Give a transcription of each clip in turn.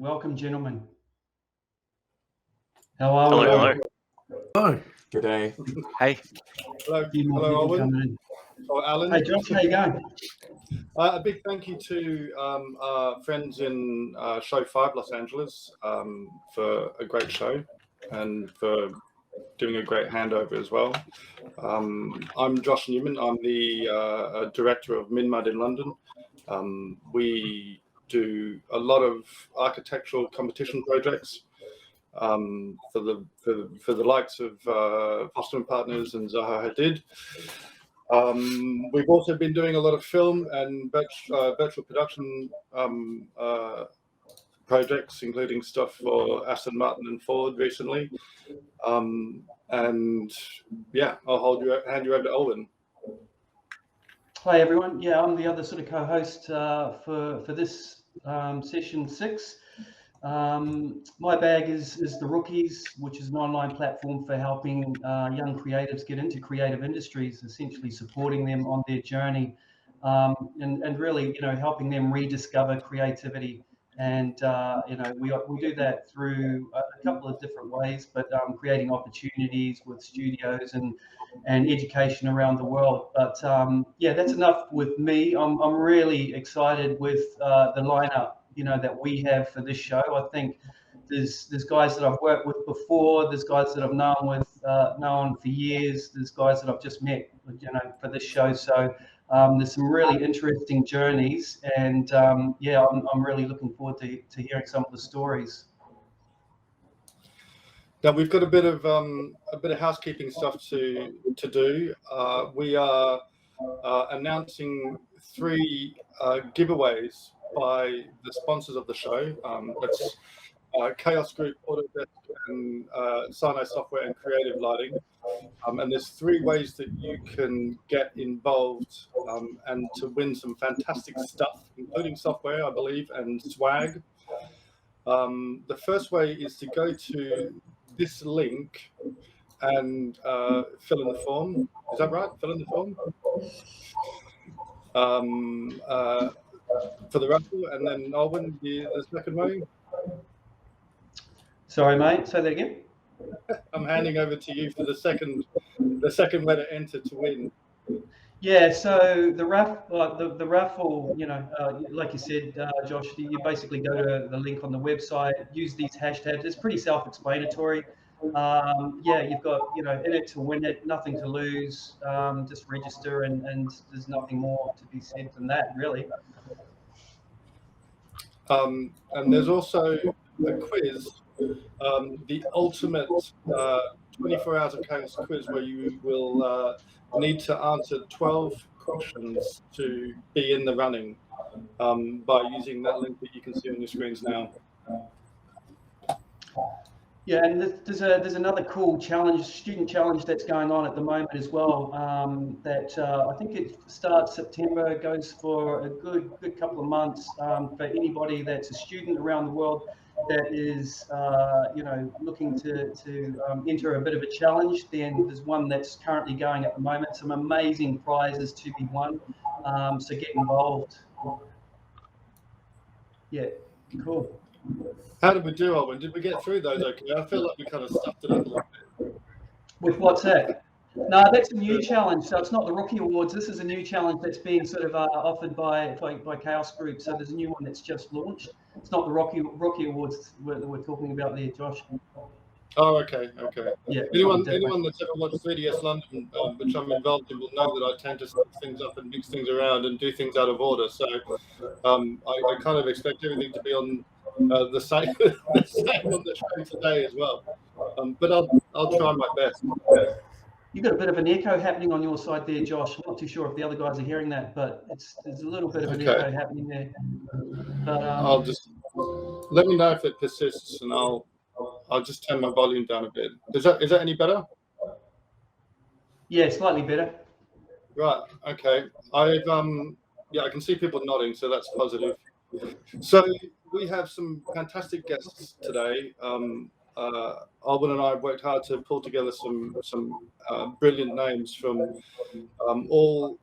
Welcome, gentlemen. How are we? Hello. Hello. Good day. Hey. A few more people Alwyn. coming in. Oh, Alan. Hey, Josh, how you going? A big thank you to our friends in Show 5 Los Angeles for a great show and for doing a great handover as well. I'm Josh Newman. I'm the director of MinMud in London. We do a lot of architectural competition projects for the likes of Foster & Partners and Zaha Hadid. We've also been doing a lot of film and virtual production projects, including stuff for Aston Martin and Ford recently. And yeah, I'll hand you over to Alwyn. Hi, everyone. Yeah, I'm the other sort of co-host for this session 6. My bag is the Rookies, which is an online platform for helping young creatives get into creative industries, essentially supporting them on their journey, and really, helping them rediscover creativity. And we do that through a couple of different ways, but creating opportunities with studios and education around the world. But yeah, that's enough with me. I'm really excited with the lineup that we have for this show. I think there's guys that I've worked with before, there's guys that I've known for years, there's guys that I've just met for this show. So there's some really interesting journeys, and yeah, I'm really looking forward to hearing some of the stories. Now we've got a bit of housekeeping stuff to do. We are announcing 3 giveaways by the sponsors of the show. That's Chaos Group, Autodesk, and SiNi Software and Creative Lighting. And there's 3 ways that you can get involved and to win some fantastic stuff, including software, I believe, and swag. The first way is to go to this link and fill in the form. Is that right? Fill in the form. For the raffle, and then Alwyn, the second way. Sorry, mate. Say that again. I'm handing over to you for the second way to enter to win. Yeah, so the raffle, like you said, Josh, you basically go to the link on the website, use these hashtags. It's pretty self-explanatory. Yeah, you've got, in it to win it, nothing to lose. Just register, and there's nothing more to be said than that, really. And there's also a quiz, the ultimate 24 hours of chaos quiz, where you will need to answer 12 questions to be in the running by using that link that you can see on your screens now. Yeah, and there's another cool student challenge that's going on at the moment as well. That I think it starts September, goes for a good couple of months for anybody that's a student around the world that is looking to enter a bit of a challenge. Then there's one that's currently going at the moment. Some amazing prizes to be won. So get involved. Yeah, cool. How did we do, Alwyn? Did we get through those okay? I feel like we kind of stuffed it up a little bit. With what's that? No, that's a new challenge. So it's not the Rookie Awards. This is a new challenge that's being sort of offered by Chaos Group. So there's a new one that's just launched. It's not the Rookie Awards that we're talking about there, Josh. Oh, okay. Yeah. Anyone that's ever watched 3DS London, which I'm involved in, will know that I tend to stick things up and mix things around and do things out of order. So I kind of expect everything to be on the same on the show today as well. But I'll try my best. You've got a bit of an echo happening on your side there, Josh. I'm not too sure if the other guys are hearing that, but there's a little bit of an echo happening there. But I'll just let me know if it persists, and I'll just turn my volume down a bit. Is that any better? Yeah, slightly better. Right. Okay. I can see people nodding, so that's positive. So we have some fantastic guests today. Alwyn and I have worked hard to pull together some brilliant names from all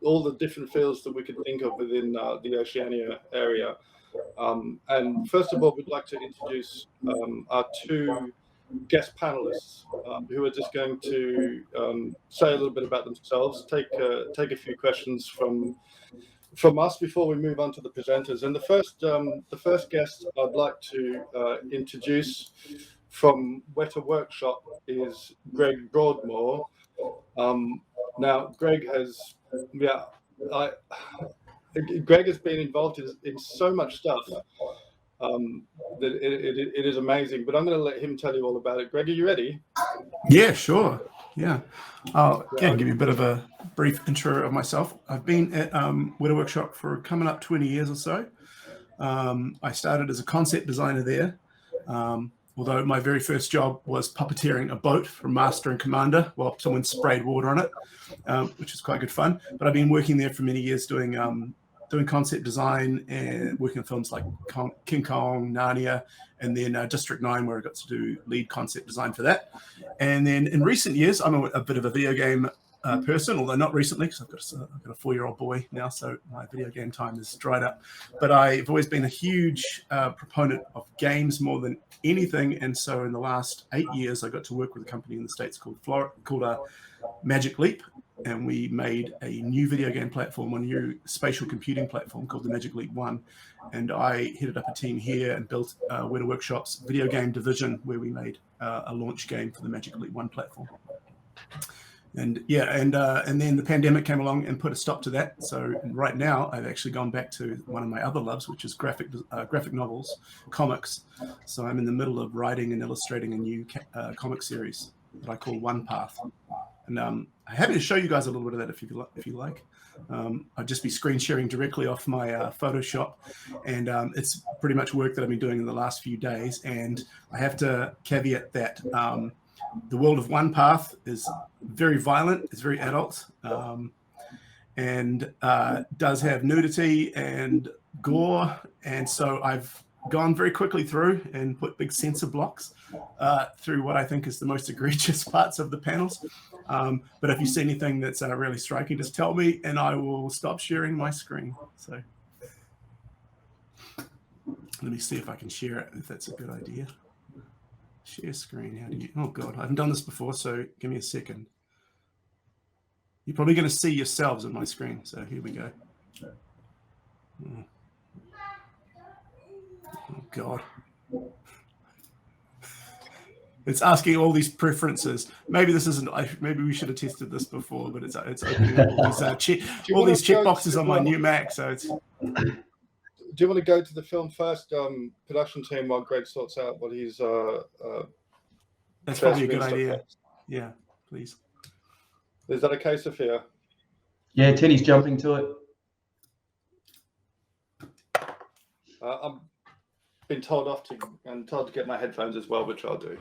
the different fields that we could think of within the Oceania area. And first of all, we'd like to introduce our two guest panelists who are just going to say a little bit about themselves, take a few questions from us before we move on to the presenters. And the first guest I'd like to introduce from Wētā Workshop is Greg Broadmore. Now, Greg has been involved in so much stuff that it is amazing. But I'm going to let him tell you all about it. Greg, are you ready? Yeah, sure. Yeah. I'll again give you a bit of a brief intro of myself. I've been at Wētā Workshop for coming up 20 years or so. I started as a concept designer there, although my very first job was puppeteering a boat from Master and Commander while someone sprayed water on it, which is quite good fun. But I've been working there for many years doing concept design and working on films like King Kong, Narnia, and then District 9, where I got to do lead concept design for that. And then in recent years, I'm a bit of a video game person, although not recently, because I've got a 4-year-old boy now, so my video game time is dried up. But I've always been a huge proponent of games more than anything, and so in the last 8 years, I got to work with a company in the States called Magic Leap, and we made a new video game platform, a new spatial computing platform called the Magic Leap 1. And I headed up a team here and built Wētā Workshop's video game division, where we made a launch game for the Magic Leap 1 platform. And then the pandemic came along and put a stop to that. So right now, I've actually gone back to one of my other loves, which is graphic novels, comics. So I'm in the middle of writing and illustrating a new comic series that I call One Path. And I'm happy to show you guys a little bit of that if you like. I'll just be screen sharing directly off my Photoshop, and it's pretty much work that I've been doing in the last few days. And I have to caveat that the world of One Path is very violent, it's very adult, and does have nudity and gore. And so I've gone very quickly through and put big censor blocks through what I think is the most egregious parts of the panels. But if you see anything that's really striking, just tell me and I will stop sharing my screen. So let me see if I can share it, if that's a good idea. Share screen, how do you, oh God, I haven't done this before, so give me a second. You're probably going to see yourselves on my screen, so here we go. Oh God. It's asking all these preferences. Maybe this isn't. Maybe we should have tested this before, but it's opening all these check boxes on my new Mac. So it's. Do you want to go to the film first, production team, while Greg sorts out what he's? That's probably a good idea. Yeah, please. Is that okay, Sophia? Yeah, Teddy's jumping to it. I'm been told off to and told to get my headphones as well, which I'll do.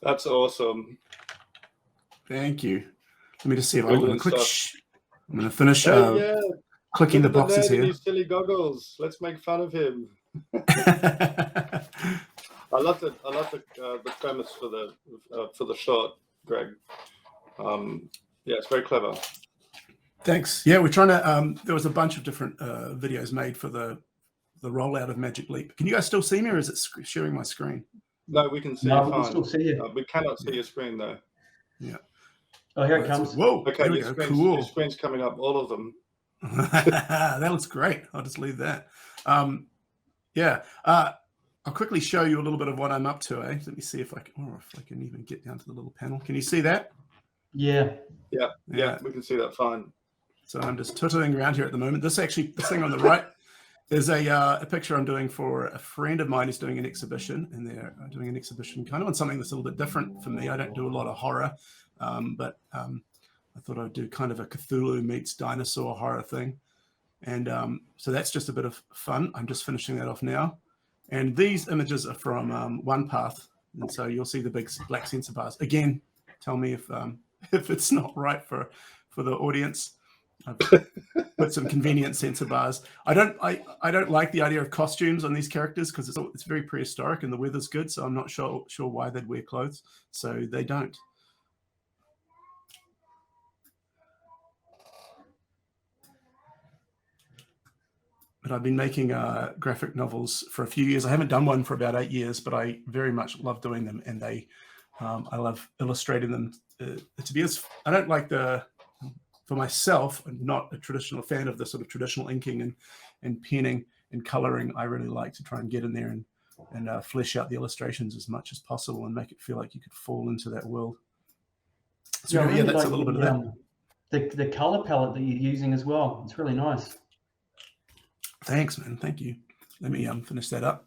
That's awesome. Thank you. Let me just see if I'm Brilliant going to stuff. I'm going to finish Hey, yeah. clicking the Look at boxes nerd in here. his silly goggles. Let's make fun of him. I love the premise for the short, Greg. Yeah, it's very clever. Thanks. Yeah, we're trying to. There was a bunch of different videos made for the rollout of Magic Leap. Can you guys still see me, or is it sharing my screen? No, we can see No, you we fine. can still see you. We cannot see your screen though. Yeah. Oh, here it comes. Whoa. Okay, there we go. Cool. Your screen's coming up, all of them. That looks great. I'll just leave that. Yeah. I'll quickly show you a little bit of what I'm up to. Let me see if I can even get down to the little panel. Can you see that? Yeah. Yeah, we can see that fine. So I'm just twittering around here at the moment. This thing on the right is a picture I'm doing for a friend of mine who's doing an exhibition, and they're doing an exhibition kind of on something that's a little bit different for me. I don't do a lot of horror, but I thought I'd do kind of a Cthulhu meets dinosaur horror thing. And so that's just a bit of fun. I'm just finishing that off now. And these images are from OnePath. And so you'll see the big black sensor bars. Again, tell me if it's not right for the audience. I've put some convenient sensor bars. I don't like the idea of costumes on these characters because it's very prehistoric and the weather's good, so I'm not sure why they'd wear clothes. So they don't. But I've been making graphic novels for a few years. I haven't done one for about 8 years, but I very much love doing them, and I love illustrating them. To be honest, I don't like for myself, I'm not a traditional fan of the sort of traditional inking and penning and coloring. I really like to try and get in there and flesh out the illustrations as much as possible and make it feel like you could fall into that world. So Yeah, that's a little bit of that. The color palette that you're using as well. It's really nice. Thanks, man. Thank you. Let me finish that up.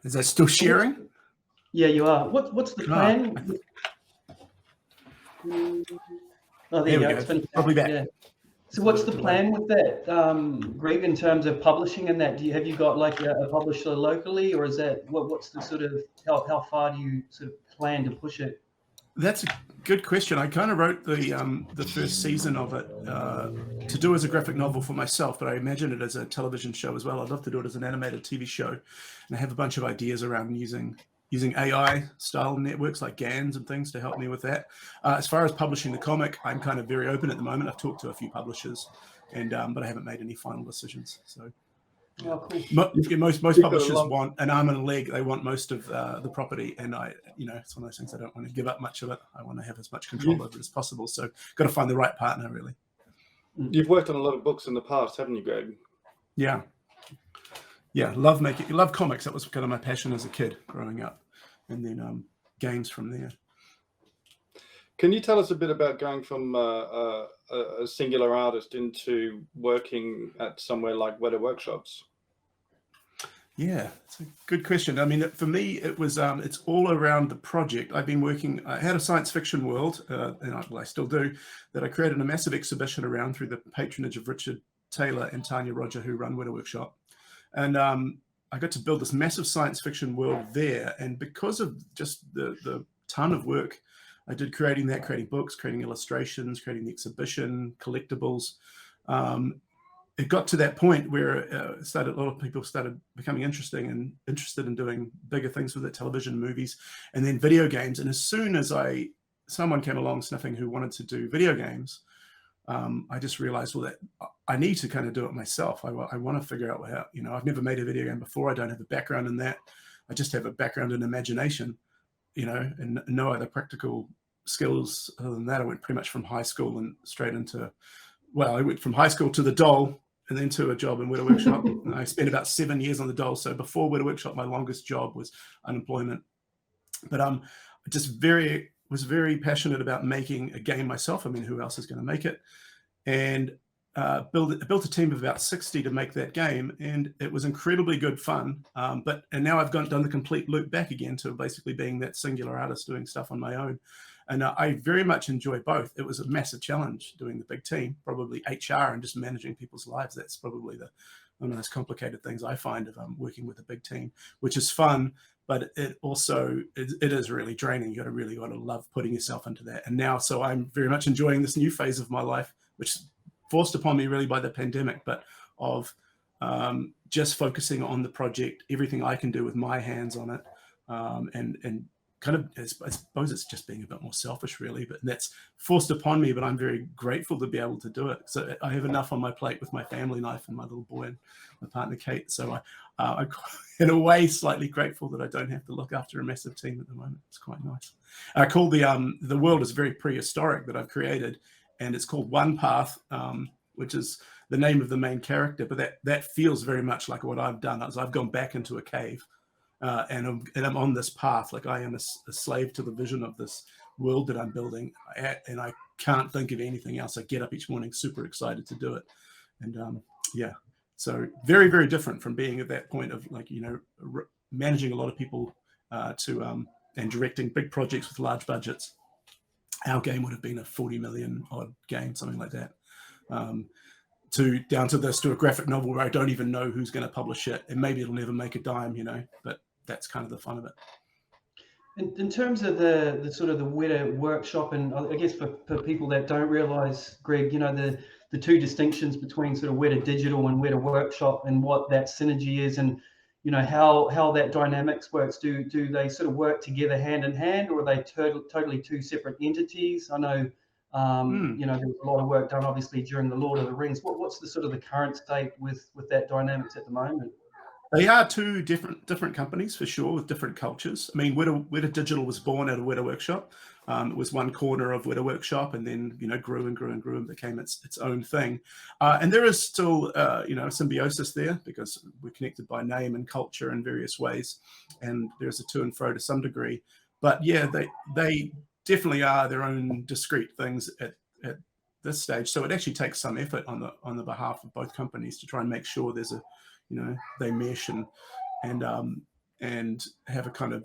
Is that still sharing? Yeah, you are. What's the plan? Oh, there you go. It's probably back. Yeah. So what's the plan with that, Greg, in terms of publishing and that? Have you got like a publisher locally, or is that what's the sort of how far do you sort of plan to push it? That's a good question. I kind of wrote the first season of it to do as a graphic novel for myself, but I imagine it as a television show as well. I'd love to do it as an animated TV show, and I have a bunch of ideas around using AI style networks like GANs and things to help me with that. As far as publishing the comic, I'm kind of very open at the moment. I've talked to a few publishers, and but I haven't made any final decisions. So. Oh, cool. Most publishers want an arm and a leg. They want most of the property, and it's one of those things. I don't want to give up much of it. I want to have as much control over it as possible. So, got to find the right partner, really. You've worked on a lot of books in the past, haven't you, Greg? Yeah. Love comics. That was kind of my passion as a kid growing up, and then games from there. Can you tell us a bit about going from a singular artist into working at somewhere like Wētā Workshops? Yeah, it's a good question. I mean, for me, it was it's all around the project. I've been working. I had a science fiction world, and I still do, that I created a massive exhibition around through the patronage of Richard Taylor and Tanya Roger, who run Wētā Workshop, and I got to build this massive science fiction world there. And because of just the ton of work I did creating books, creating illustrations, creating the exhibition, collectibles. It got to that point where a lot of people started becoming interested in doing bigger things with it, television, movies, and then video games. And as soon as someone came along sniffing who wanted to do video games, I just realized, that I need to kind of do it myself. I want to figure out how, I've never made a video game before. I don't have a background in that. I just have a background in imagination, and no other practical skills other than that. I went pretty much from high school and straight into, I went from high school to the doll and then to a job in Wētā Workshop. And I spent about 7 years on the doll. So before Wētā Workshop, my longest job was unemployment. But was very passionate about making a game myself. I mean, who else is going to make it? And built a team of about 60 to make that game, and it was incredibly good fun. And now I've done the complete loop back again to basically being that singular artist doing stuff on my own. And I very much enjoy both. It was a massive challenge doing the big team, probably HR and just managing people's lives. That's probably one of those complicated things I find if I'm working with a big team, which is fun, but it also it is really draining. You really got to love putting yourself into that. And now, so I'm very much enjoying this new phase of my life, which is forced upon me really by the pandemic, but of just focusing on the project, everything I can do with my hands on it, and kind of, I suppose it's just being a bit more selfish, really, but that's forced upon me, but I'm very grateful to be able to do it. So I have enough on my plate with my family life and my little boy and my partner, Kate. So I'm in a way slightly grateful that I don't have to look after a massive team at the moment. It's quite nice. I call the world is very prehistoric that I've created, and it's called One Path, which is the name of the main character, but that feels very much like what I've done. As I've gone back into a cave, and I'm on this path, like I am a slave to the vision of this world that I'm building, and I can't think of anything else. I get up each morning super excited to do it, and yeah, so very, very different from being at that point of, like, you know, managing a lot of people and directing big projects with large budgets. Our game would have been a 40 million odd game, something like that. Down to this, to a graphic novel where I don't even know who's going to publish it, and maybe it'll never make a dime, you know, but that's kind of the fun of it. In terms of the sort of the Wētā workshop, and I guess for people that don't realize, Greg, you know, the two distinctions between sort of Wētā digital and Wētā workshop, and what that synergy is, and, you know, how that dynamics works. Do they sort of work together hand in hand, or are they totally two separate entities? I know, you know, there was a lot of work done obviously during the Lord of the Rings. What's the sort of the current state with that dynamics at the moment? They are two different companies for sure, with different cultures. I mean, Wētā Digital was born out of Wētā Workshop. It was one corner of Wētā Workshop, and then, you know, grew and grew and grew and became its own thing. And there is still, you know, symbiosis there, because we're connected by name and culture in various ways, and there's a to and fro to some degree. But yeah, they definitely are their own discrete things at this stage. So it actually takes some effort on the behalf of both companies to try and make sure there's a, you know, they mesh and have a kind of,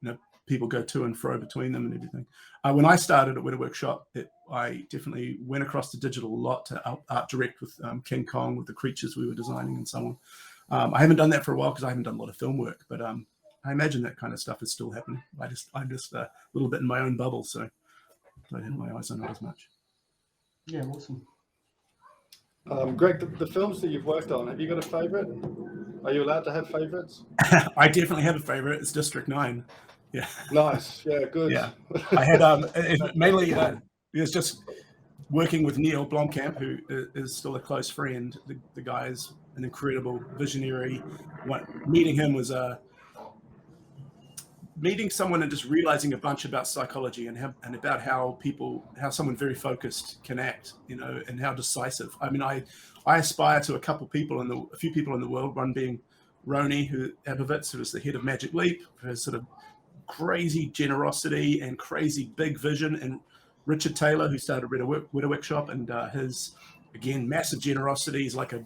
you know, people go to and fro between them and everything. When I started at Wētā Workshop, I definitely went across to digital a lot to art direct with King Kong, with the creatures we were designing and so on. I haven't done that for a while because I haven't done a lot of film work, but I imagine that kind of stuff is still happening. I'm just a little bit in my own bubble, so I don't have my eyes on it as much. Yeah, awesome. Greg, the films that you've worked on, have you got a favorite? Are you allowed to have favorites? I definitely have a favorite. It's District 9. Yeah. Nice. Yeah, good. Yeah. I had mainly it was just working with Neil Blomkamp, who is still a close friend. The guy is an incredible visionary. Meeting him was meeting someone and just realizing a bunch about psychology and about how someone very focused can act, you know, and how decisive. I mean, I aspire to a few people in the world, one being Roni Abovitz, who is the head of Magic Leap, who has sort of crazy generosity and crazy big vision, and Richard Taylor, who started Wētā Workshop, and his, again, massive generosity. He's like a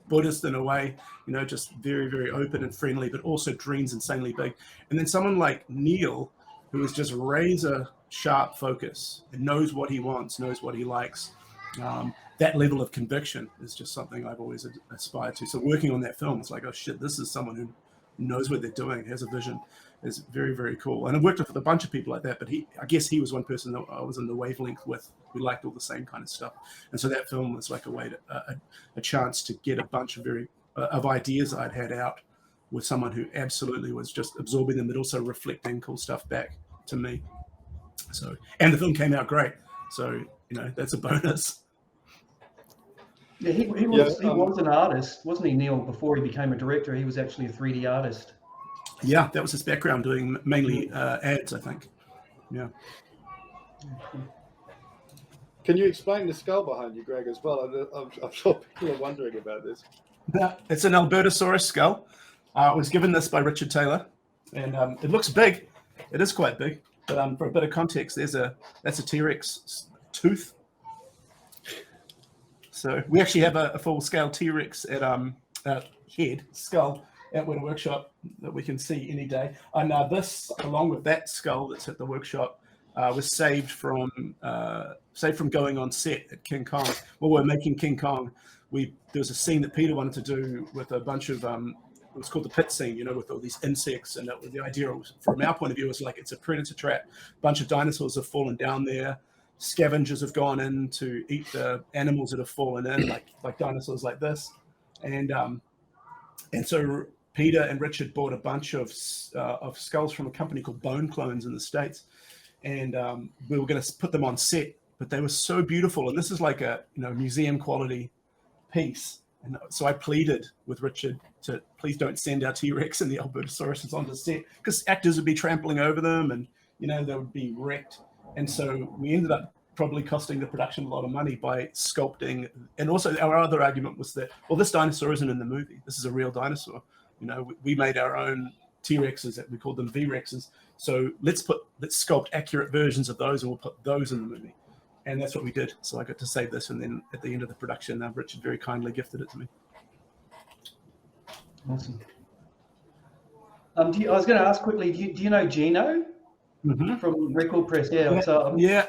Buddhist in a way, you know, just very, very open and friendly, but also dreams insanely big. And then someone like Neil, who is just razor sharp focus and knows what he wants, knows what he likes. That level of conviction is just something I've always aspired to. So working on that film, it's like, oh shit, this is someone who knows what they're doing, has a vision. Is very, very cool. And I've worked with a bunch of people like that, but I guess he was one person that I was in the wavelength with. We liked all the same kind of stuff. And so that film was like a way to, a chance to get a bunch of of ideas I'd had out with someone who absolutely was just absorbing them, but also reflecting cool stuff back to me. So, and the film came out great. So, you know, that's a bonus. Yeah, he was an artist, wasn't he, Neil? Before he became a director, he was actually a 3D artist. Yeah, that was his background, doing mainly ads, I think. Yeah. Can you explain the skull behind you, Greg, as well? I'm sure people are wondering about this. It's an Albertosaurus skull. It was given this by Richard Taylor, and it looks big. It is quite big, but for a bit of context, that's a T-Rex tooth. So we actually have a full-scale T-Rex at head skull at Wētā Workshop that we can see any day. And this, along with that skull that's at the workshop, was saved from going on set at King Kong. Well, we're making King Kong. there was a scene that Peter wanted to do with a bunch of it was called the pit scene, you know, with all these insects, and the idea was, from our point of view, was like it's a predator trap. A bunch of dinosaurs have fallen down there. Scavengers have gone in to eat the animals that have fallen in, like dinosaurs like this, and so Peter and Richard bought a bunch of skulls from a company called Bone Clones in the States, and we were going to put them on set, but they were so beautiful, and this is like a museum quality piece. And so I pleaded with Richard to please don't send our T-Rex and the Albertosauruses onto set, because actors would be trampling over them, and they would be wrecked. And so we ended up probably costing the production a lot of money by sculpting. And also our other argument was that, well, this dinosaur isn't in the movie. This is a real dinosaur. We made our own T-Rexes, we called them V-Rexes. So let's sculpt accurate versions of those, and we'll put those in the movie. And that's what we did. So I got to save this, and then at the end of the production, Richard very kindly gifted it to me. Awesome. I was going to ask quickly, do you know Gino from Record Press? Yeah. So, yeah,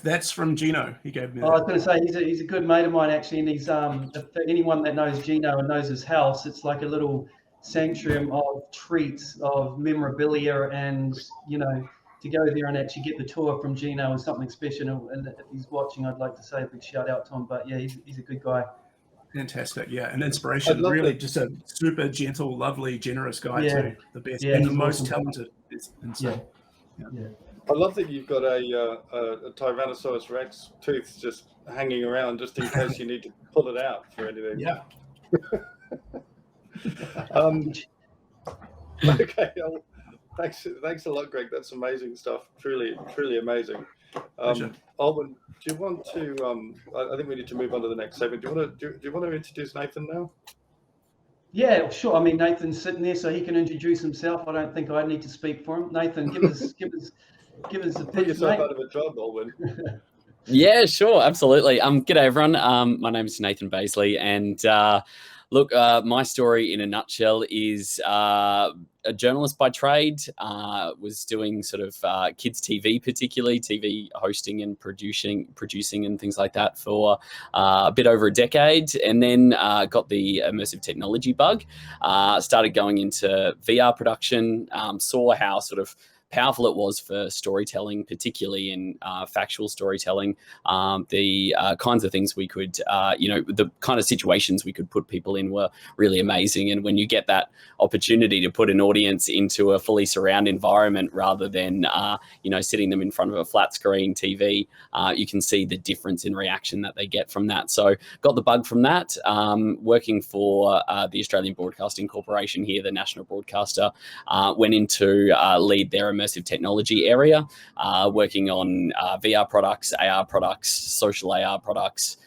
that's from Gino. He gave me that. I was going to say he's a good mate of mine, actually, and he's if anyone that knows Gino and knows his house, it's like a little sanctuary of treats, of memorabilia, and to go there and actually get the tour from Gino is something special. And if he's watching, I'd like to say a big shout out to him. But yeah, he's a good guy. Fantastic, yeah, an inspiration. Really, just a super gentle, lovely, generous guy too. The best and the most talented. It's insane. Yeah. I love that you've got a Tyrannosaurus Rex tooth just hanging around, just in case you need to pull it out for anything. Yeah. Okay. Thanks a lot, Greg. That's amazing stuff. Truly amazing. Alwyn, do you want to? I think we need to move on to the next segment. Do you want to introduce Nathan now? Yeah, sure. I mean, Nathan's sitting there, so he can introduce himself. I don't think I need to speak for him. Nathan, give us the pitch, Put yourself mate. out of a job, Alwyn. Yeah, sure, absolutely. G'day everyone. My name is Nathan Bazley, and look, my story in a nutshell is a journalist by trade. Was doing sort of kids TV, particularly TV hosting and producing and things like that for a bit over a decade, and then got the immersive technology bug. Started going into VR production. Saw how sort of powerful it was for storytelling, particularly in factual storytelling. The kinds of things we could, the kind of situations we could put people in were really amazing. And when you get that opportunity to put an audience into a fully surround environment rather than, sitting them in front of a flat screen TV, you can see the difference in reaction that they get from that. So got the bug from that. Working for the Australian Broadcasting Corporation here, the national broadcaster, went into lead their immersive technology area, working on VR products, AR products, social AR products,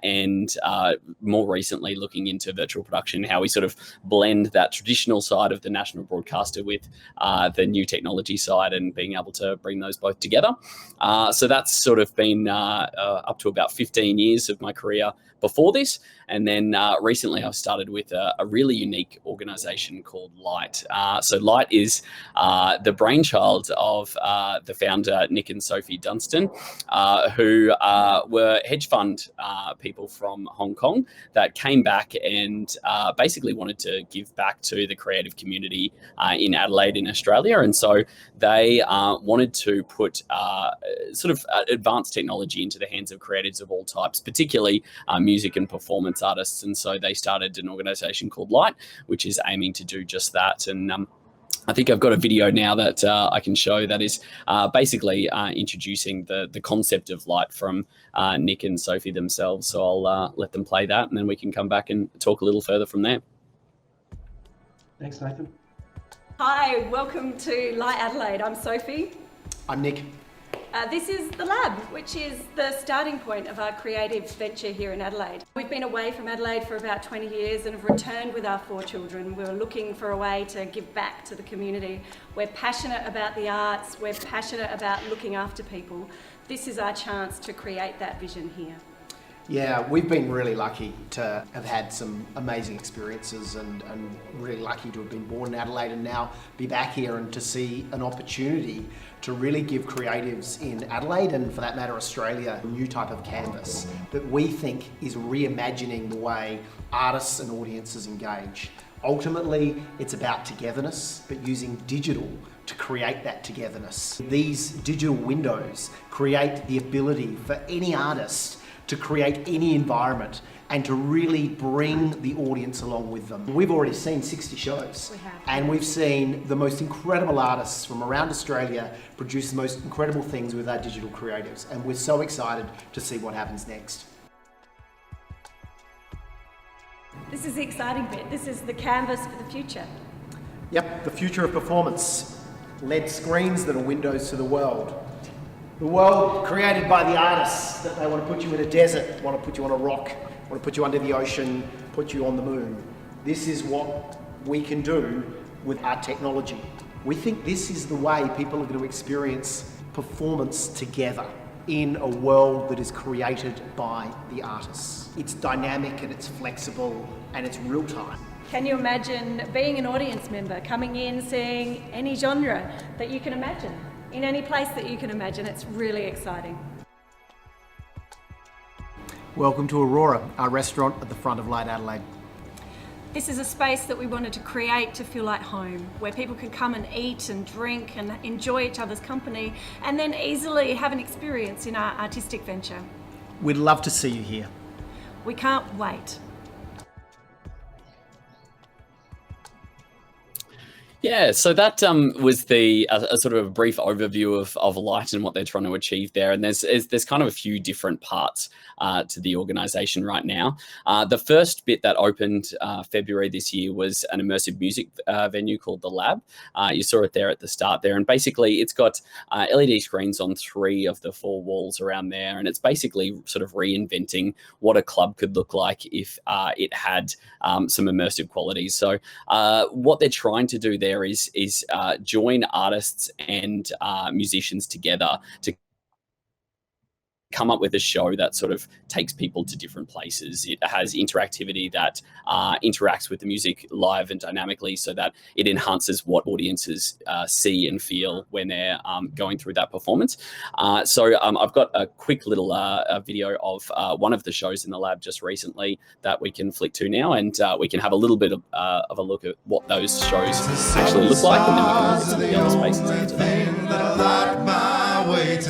and more recently looking into virtual production, how we sort of blend that traditional side of the national broadcaster with the new technology side and being able to bring those both together. So that's sort of been up to about 15 years of my career before this. And then recently I've started with a really unique organization called Light. So Light is the brainchild of the founder, Nick and Sophie Dunstan, who were hedge fund people from Hong Kong that came back and basically wanted to give back to the creative community in Adelaide in Australia. And so they wanted to put sort of advanced technology into the hands of creatives of all types, particularly music and performance artists. And so they started an organization called Light, which is aiming to do just that. And I think I've got a video now that I can show that is basically introducing the concept of Light from Nick and Sophie themselves. So I'll let them play that, and then we can come back and talk a little further from there. Thanks, Nathan. Hi, welcome to Light Adelaide. I'm Sophie. I'm Nick. This is the lab, which is the starting point of our creative venture here in Adelaide. We've been away from Adelaide for about 20 years and have returned with our 4 children. We were looking for a way to give back to the community. We're passionate about the arts. We're passionate about looking after people. This is our chance to create that vision here. Yeah, we've been really lucky to have had some amazing experiences and really lucky to have been born in Adelaide and now be back here and to see an opportunity to really give creatives in Adelaide and for that matter Australia a new type of canvas that we think is reimagining the way artists and audiences engage. Ultimately, it's about togetherness, but using digital to create that togetherness. These digital windows create the ability for any artist to create any environment and to really bring the audience along with them. We've already seen 60 shows. We have. And we've seen the most incredible artists from around Australia produce the most incredible things with our digital creatives. And we're so excited to see what happens next. This is the exciting bit. This is the canvas for the future. Yep, the future of performance. LED screens that are windows to the world. The world created by the artists, that they want to put you in a desert, want to put you on a rock, want to put you under the ocean, put you on the moon. This is what we can do with our technology. We think this is the way people are going to experience performance together in a world that is created by the artists. It's dynamic and it's flexible and it's real time. Can you imagine being an audience member, coming in, seeing any genre that you can imagine? In any place that you can imagine. It's really exciting. Welcome to Aurora, our restaurant at the front of Light Adelaide. This is a space that we wanted to create to feel like home, where people can come and eat and drink and enjoy each other's company and then easily have an experience in our artistic venture. We'd love to see you here. We can't wait. Yeah, so that was the a sort of a brief overview of Light and what they're trying to achieve there. And there's kind of a few different parts to the organisation right now. The first bit that opened February this year was an immersive music venue called The Lab. You saw it there at the start there. And basically it's got LED screens on 3 of the 4 walls around there. And it's basically sort of reinventing what a club could look like if it had some immersive qualities. So what they're trying to do there is join artists and musicians together to come up with a show that sort of takes people to different places. It has interactivity that interacts with the music live and dynamically so that it enhances what audiences see and feel when they're going through that performance. So I've got a quick little video of one of the shows in the lab just recently that we can flick to now, and we can have a little bit of a look at what those shows actually look like, and then we can look at some of the other spaces after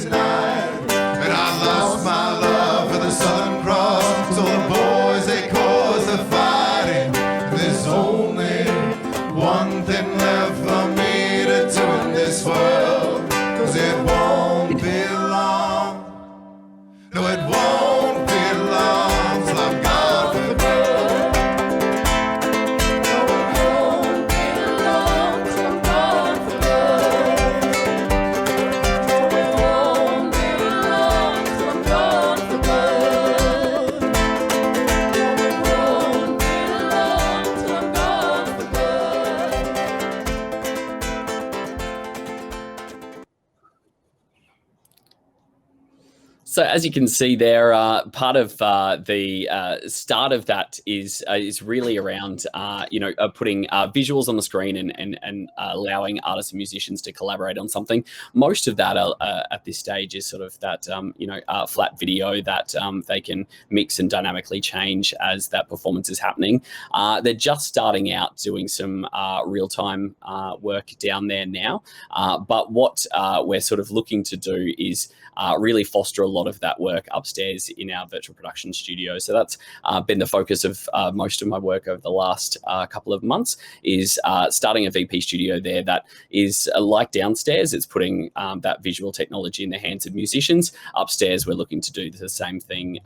that. And I lost my love for the Southern Cross. So the boys, they cause the fighting. There's only one thing left for me to do in this world. 'Cause it won't be long. No, it won't be long till I'm gone for good. No, it won't be long till I'm gone for good. No, it won't be long till I'm gone for good. No, it won't be long till I'm gone for good. So as you can see there, part of the start of that is really around putting visuals on the screen and allowing artists and musicians to collaborate on something. Most of that at this stage is sort of that flat video that they can mix and dynamically change as that performance is happening. They're just starting out doing some real-time work down there now, but what we're sort of looking to do is really foster a lot of that work upstairs in our virtual production studio. So that's been the focus of most of my work over the last couple of months, is starting a VP studio there that is like downstairs. It's putting that visual technology in the hands of musicians. Upstairs, we're looking to do the same thing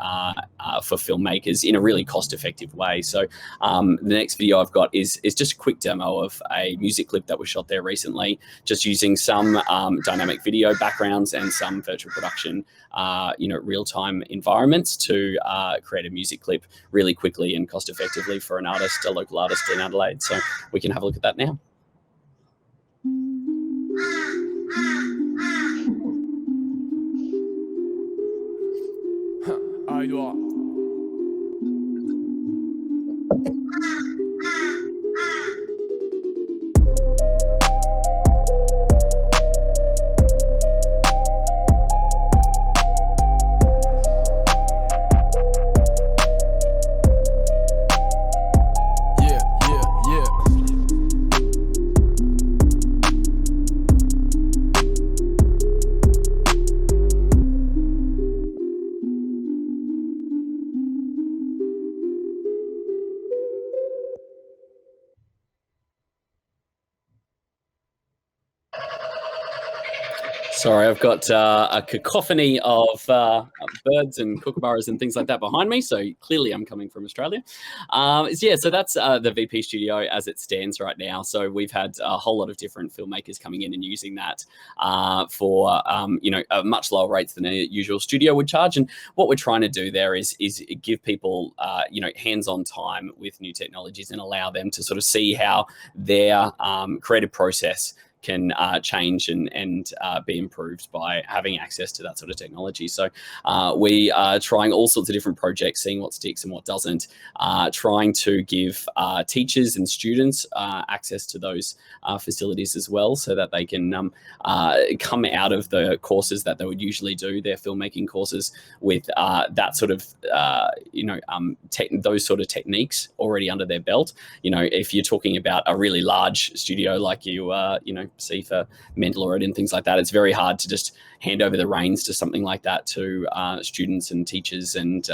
for filmmakers in a really cost-effective way. So the next video I've got is just a quick demo of a music clip that was shot there recently, just using some dynamic video backgrounds and some virtual production real-time environments to create a music clip really quickly and cost effectively for an artist, a local artist in Adelaide. So we can have a look at that now. Alright, Sorry, I've got a cacophony of birds and kookaburras and things like that behind me. So clearly I'm coming from Australia. So that's the VP studio as it stands right now. So we've had a whole lot of different filmmakers coming in and using that for, much lower rates than a usual studio would charge. And what we're trying to do there is give people, hands-on time with new technologies and allow them to sort of see how their creative process can change and be improved by having access to that sort of technology. So we are trying all sorts of different projects, seeing what sticks and what doesn't, trying to give teachers and students access to those facilities as well, so that they can come out of the courses that they would usually do, their filmmaking courses, with that sort of, those sort of techniques already under their belt. If you're talking about a really large studio like you see for Mandalorian and things like that, it's very hard to just hand over the reins to something like that to students and teachers and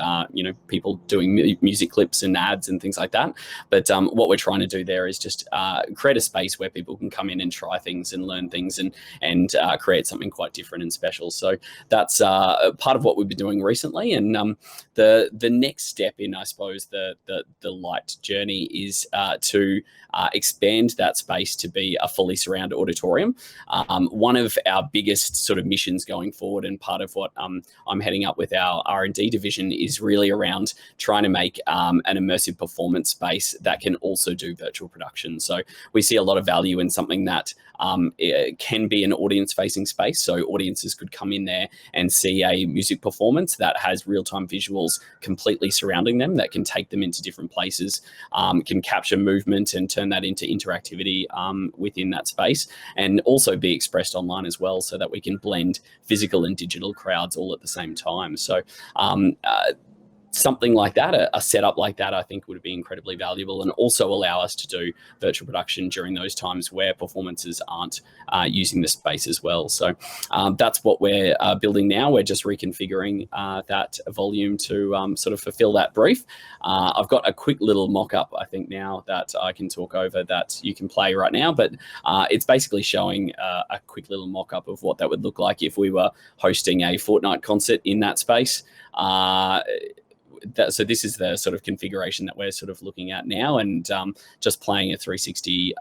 people doing music clips and ads and things like that. But what we're trying to do there is just create a space where people can come in and try things and learn things and create something quite different and special. So that's part of what we've been doing recently. And the next step in, I suppose, the light journey is to expand that space to be a fully surround auditorium. One of our biggest sort of missions going forward, and part of what I'm heading up with our R&D division, is really around trying to make an immersive performance space that can also do virtual production. So we see a lot of value in something that can be an audience-facing space. So audiences could come in there and see a music performance that has real-time visuals completely surrounding them, that can take them into different places, can capture movement and turn that into interactivity within that space, and also be expressed online as well, so that we can blend physical and digital crowds all at the same time. So something like that, a setup like that, I think would be incredibly valuable, and also allow us to do virtual production during those times where performances aren't using the space as well. So that's what we're building now. We're just reconfiguring that volume to sort of fulfill that brief. I've got a quick little mock-up, I think, now that I can talk over that you can play right now, but it's basically showing a quick little mock-up of what that would look like if we were hosting a Fortnite concert in that space. So this is the sort of configuration that we're sort of looking at now, and just playing a 360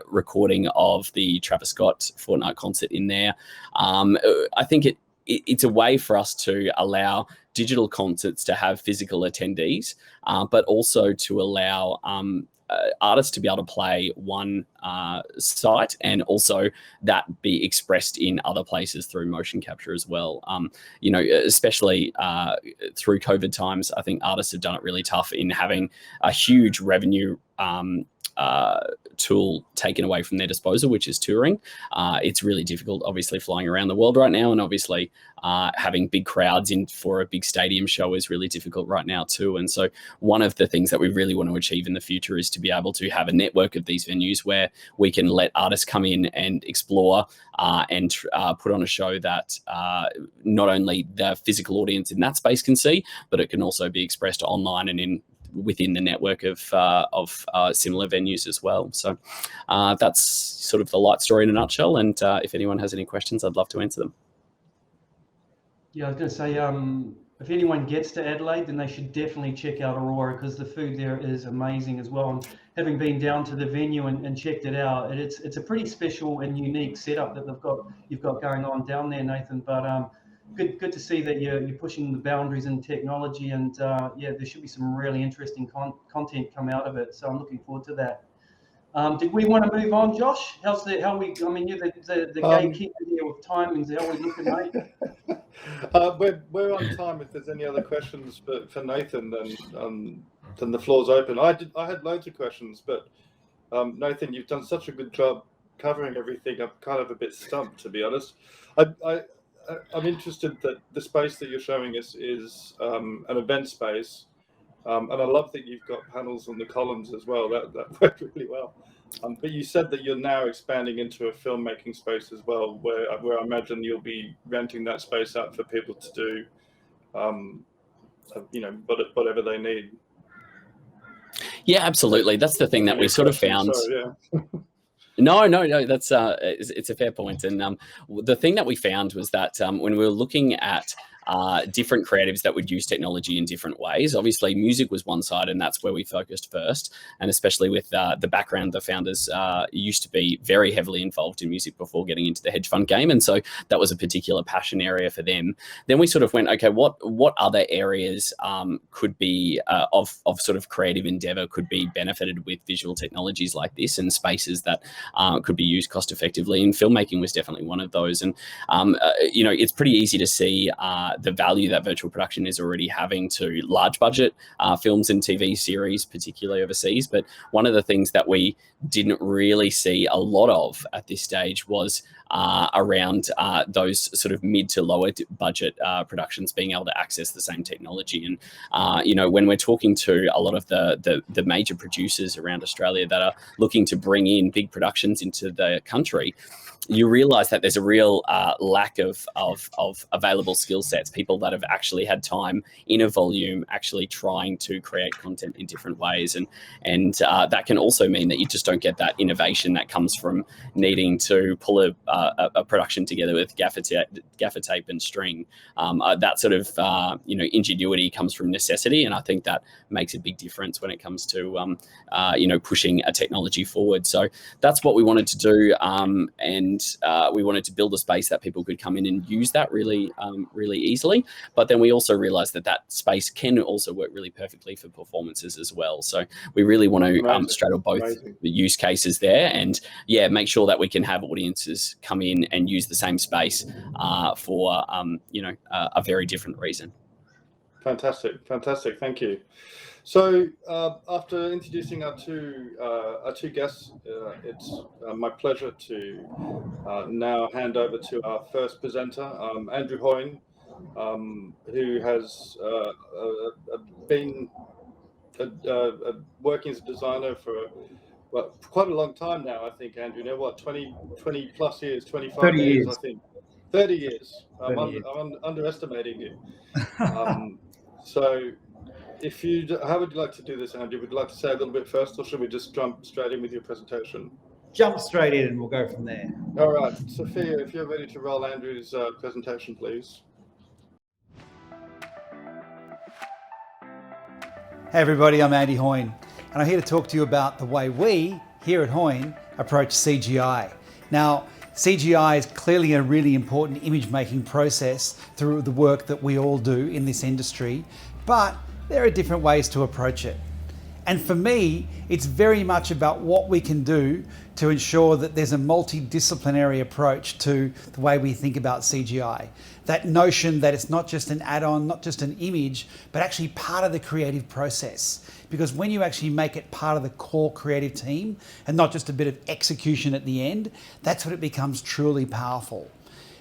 recording of the Travis Scott Fortnite concert in there. I think it's a way for us to allow digital concerts to have physical attendees, but also to allow artists to be able to play one site, and also that be expressed in other places through motion capture as well. Especially through COVID times, I think artists have done it really tough in having a huge revenue tool taken away from their disposal, which is touring. It's really difficult, obviously, flying around the world right now, and obviously having big crowds in for a big stadium show is really difficult right now too. And so one of the things that we really want to achieve in the future is to be able to have a network of these venues where we can let artists come in and explore and put on a show that not only the physical audience in that space can see, but it can also be expressed online and within the network of similar venues as well. So that's sort of the light story in a nutshell. And if anyone has any questions, I'd love to answer them. Yeah, I was going to say, if anyone gets to Adelaide, then they should definitely check out Aurora, because the food there is amazing as well. And having been down to the venue and checked it out, it's a pretty special and unique setup that you've got going on down there, Nathan. But good to see that you're pushing the boundaries in technology, and there should be some really interesting content come out of it. So I'm looking forward to that. Did we want to move on, Josh? You're the gatekeeper here with timings. How are we looking, mate? We're on time. If there's any other questions for Nathan, then the floor's open. I had loads of questions, but Nathan, you've done such a good job covering everything. I'm kind of a bit stumped, to be honest. I'm interested that the space that you're showing us is an event space, and I love that you've got panels on the columns as well. That worked really well. But you said that you're now expanding into a filmmaking space as well, where I imagine you'll be renting that space out for people to do, whatever they need. Yeah, absolutely. That's the thing that we sort of found. Sorry, yeah. No, that's it's a fair point. And the thing that we found was that when we were looking at different creatives that would use technology in different ways, obviously music was one side, and that's where we focused first. And especially with the background, the founders used to be very heavily involved in music before getting into the hedge fund game, and so that was a particular passion area for them. Then we sort of went, okay, what other areas could be of sort of creative endeavor could be benefited with visual technologies like this, and spaces that could be used cost effectively, and filmmaking was definitely one of those. And it's pretty easy to see the value that virtual production is already having to large budget films and TV series, particularly overseas. But one of the things that we didn't really see a lot of at this stage was around those sort of mid to lower budget productions being able to access the same technology. And when we're talking to a lot of the major producers around Australia that are looking to bring in big productions into the country, you realize that there's a real lack of available skill sets, people that have actually had time in a volume actually trying to create content in different ways. And that can also mean that you just don't get that innovation that comes from needing to pull a production together with gaffer tape and string. That sort of ingenuity comes from necessity, and I think that makes a big difference when it comes to pushing a technology forward. So that's what we wanted to do, and we wanted to build a space that people could come in and use that really easily. But then we also realized that space can also work really perfectly for performances as well. So we really want to straddle both the use cases there, and make sure that we can have audiences come in and use the same space for a very different reason. Fantastic, thank you. So after introducing our two guests, it's my pleasure to now hand over to our first presenter, Andrew Hoyne, who has been working as a designer for quite a long time now. I think, Andrew, 20 plus years, 25 years, I think. 30 years. I'm underestimating you. So how would you like to do this, Andrew? Would you like to say a little bit first, or should we just jump straight in with your presentation? Jump straight in and we'll go from there. All right. Sophia, if you're ready to roll Andrew's presentation, please. Hey everybody, I'm Andy Hoyne, and I'm here to talk to you about the way we, here at Hoyne, approach CGI. Now, CGI is clearly a really important image making process through the work that we all do in this industry, but there are different ways to approach it. And for me, it's very much about what we can do to ensure that there's a multidisciplinary approach to the way we think about CGI. That notion that it's not just an add-on, not just an image, but actually part of the creative process. Because when you actually make it part of the core creative team and not just a bit of execution at the end, that's when it becomes truly powerful.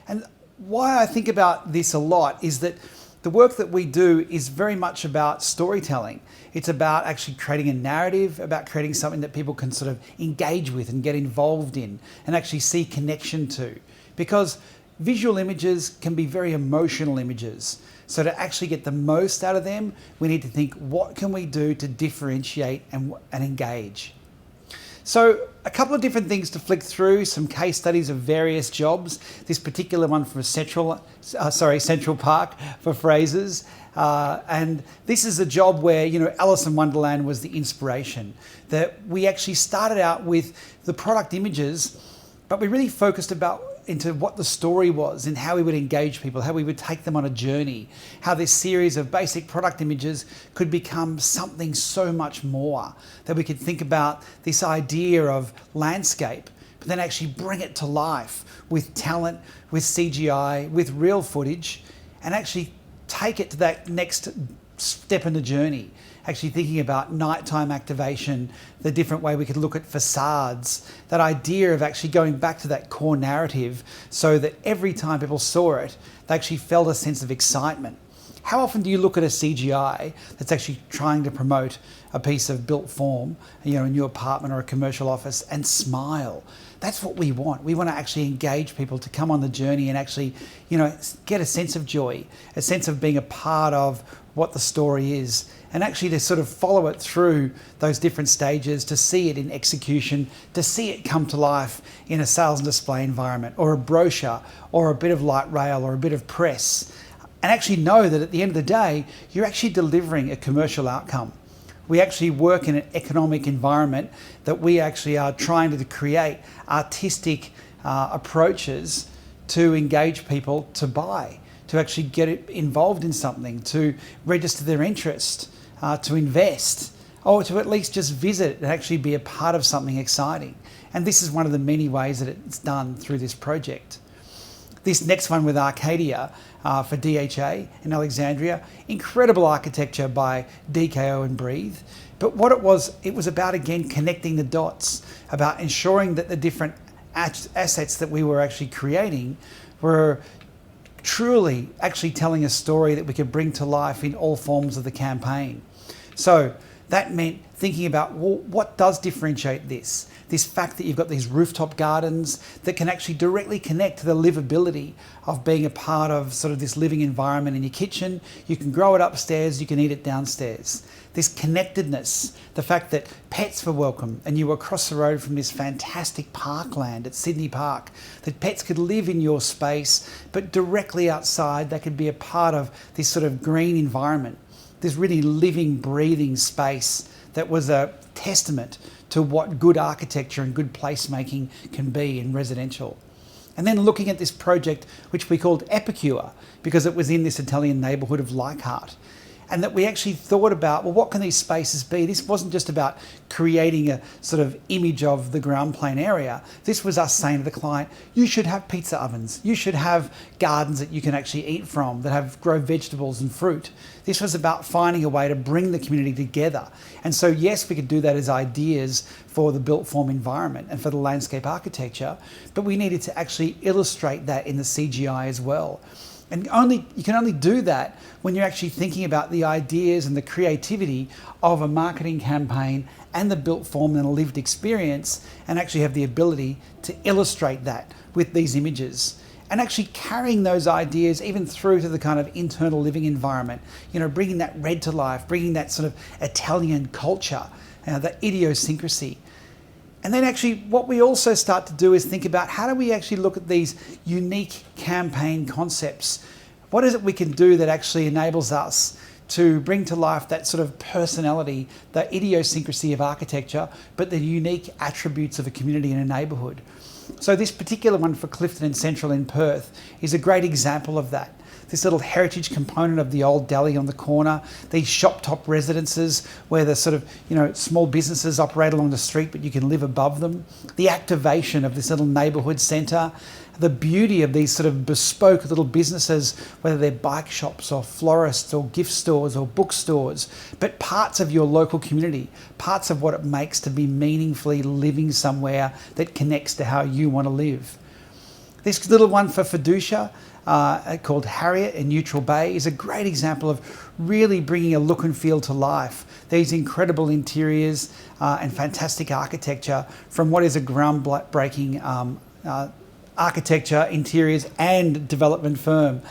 And why I think about this a lot is that the work that we do is very much about storytelling. It's about actually creating a narrative, about creating something that people can sort of engage with and get involved in and actually see connection to. Because visual images can be very emotional images. So to actually get the most out of them, we need to think, what can we do to differentiate and engage? So a couple of different things to flick through, some case studies of various jobs. This particular one from Central Park for Frasers. And this is a job where, Alice in Wonderland was the inspiration. That we actually started out with the product images, but we really focused into what the story was and how we would engage people, how we would take them on a journey, how this series of basic product images could become something so much more, that we could think about this idea of landscape, but then actually bring it to life with talent, with CGI, with real footage, and actually take it to that next step in the journey. Actually thinking about nighttime activation, the different way we could look at facades, that idea of actually going back to that core narrative so that every time people saw it, they actually felt a sense of excitement. how often do you look at a CGI that's actually trying to promote a piece of built form, you know, a new apartment or a commercial office, and smile? That's what we want. We want to actually engage people to come on the journey and actually, you know, get a sense of joy, a sense of being a part of what the story is, and actually to sort of follow it through those different stages, to see it in execution, to see it come to life in a sales and display environment, or a brochure, or a bit of light rail, or a bit of press, and actually know that at the end of the day, you're actually delivering a commercial outcome. We actually work in an economic environment that we actually are trying to create artistic approaches to engage people to buy, to actually get involved in something, to register their interest, to invest, or to at least just visit and actually be a part of something exciting. And this is one of the many ways that it's done through this project. This next one with Arcadia for DHA in Alexandria, incredible architecture by DKO and Breathe. But what it was about, again, connecting the dots, about ensuring that the different assets that we were actually creating were truly actually telling a story that we could bring to life in all forms of the campaign. So that meant thinking about, well, what does differentiate this? This fact that you've got these rooftop gardens that can actually directly connect to the livability of being a part of sort of this living environment in your kitchen. You can grow it upstairs, you can eat it downstairs. This connectedness, the fact that pets were welcome and you were across the road from this fantastic parkland at Sydney Park, that pets could live in your space, but directly outside they could be a part of this sort of green environment, this really living, breathing space that was a testament to what good architecture and good placemaking can be in residential. And then looking at this project, which we called Epicure, because it was in this Italian neighbourhood of Leichhardt. And that we actually thought about, well, what can these spaces be? This wasn't just about creating a sort of image of the ground plane area. This was us saying to the client, you should have pizza ovens. You should have gardens that you can actually eat from, that grow vegetables and fruit. This was about finding a way to bring the community together. And so, yes, we could do that as ideas for the built form environment and for the landscape architecture, but we needed to actually illustrate that in the CGI as well. And you can only do that when you're actually thinking about the ideas and the creativity of a marketing campaign and the built form and a lived experience, and actually have the ability to illustrate that with these images. And actually carrying those ideas even through to the kind of internal living environment, you know, bringing that red to life, bringing that sort of Italian culture, that idiosyncrasy. And then actually what we also start to do is think about, how do we actually look at these unique campaign concepts? What is it we can do that actually enables us to bring to life that sort of personality, the idiosyncrasy of architecture, but the unique attributes of a community and a neighbourhood? So this particular one for Clifton and Central in Perth is a great example of that. This little heritage component of the old deli on the corner, these shop top residences where the sort of, you know, small businesses operate along the street but you can live above them, the activation of this little neighbourhood centre, the beauty of these sort of bespoke little businesses, whether they're bike shops or florists or gift stores or bookstores, but parts of your local community, parts of what it makes to be meaningfully living somewhere that connects to how you want to live. This little one for Fiducia, called Harriet in Neutral Bay, is a great example of really bringing a look and feel to life. These incredible interiors and fantastic architecture from what is a groundbreaking architecture, interiors and development firm.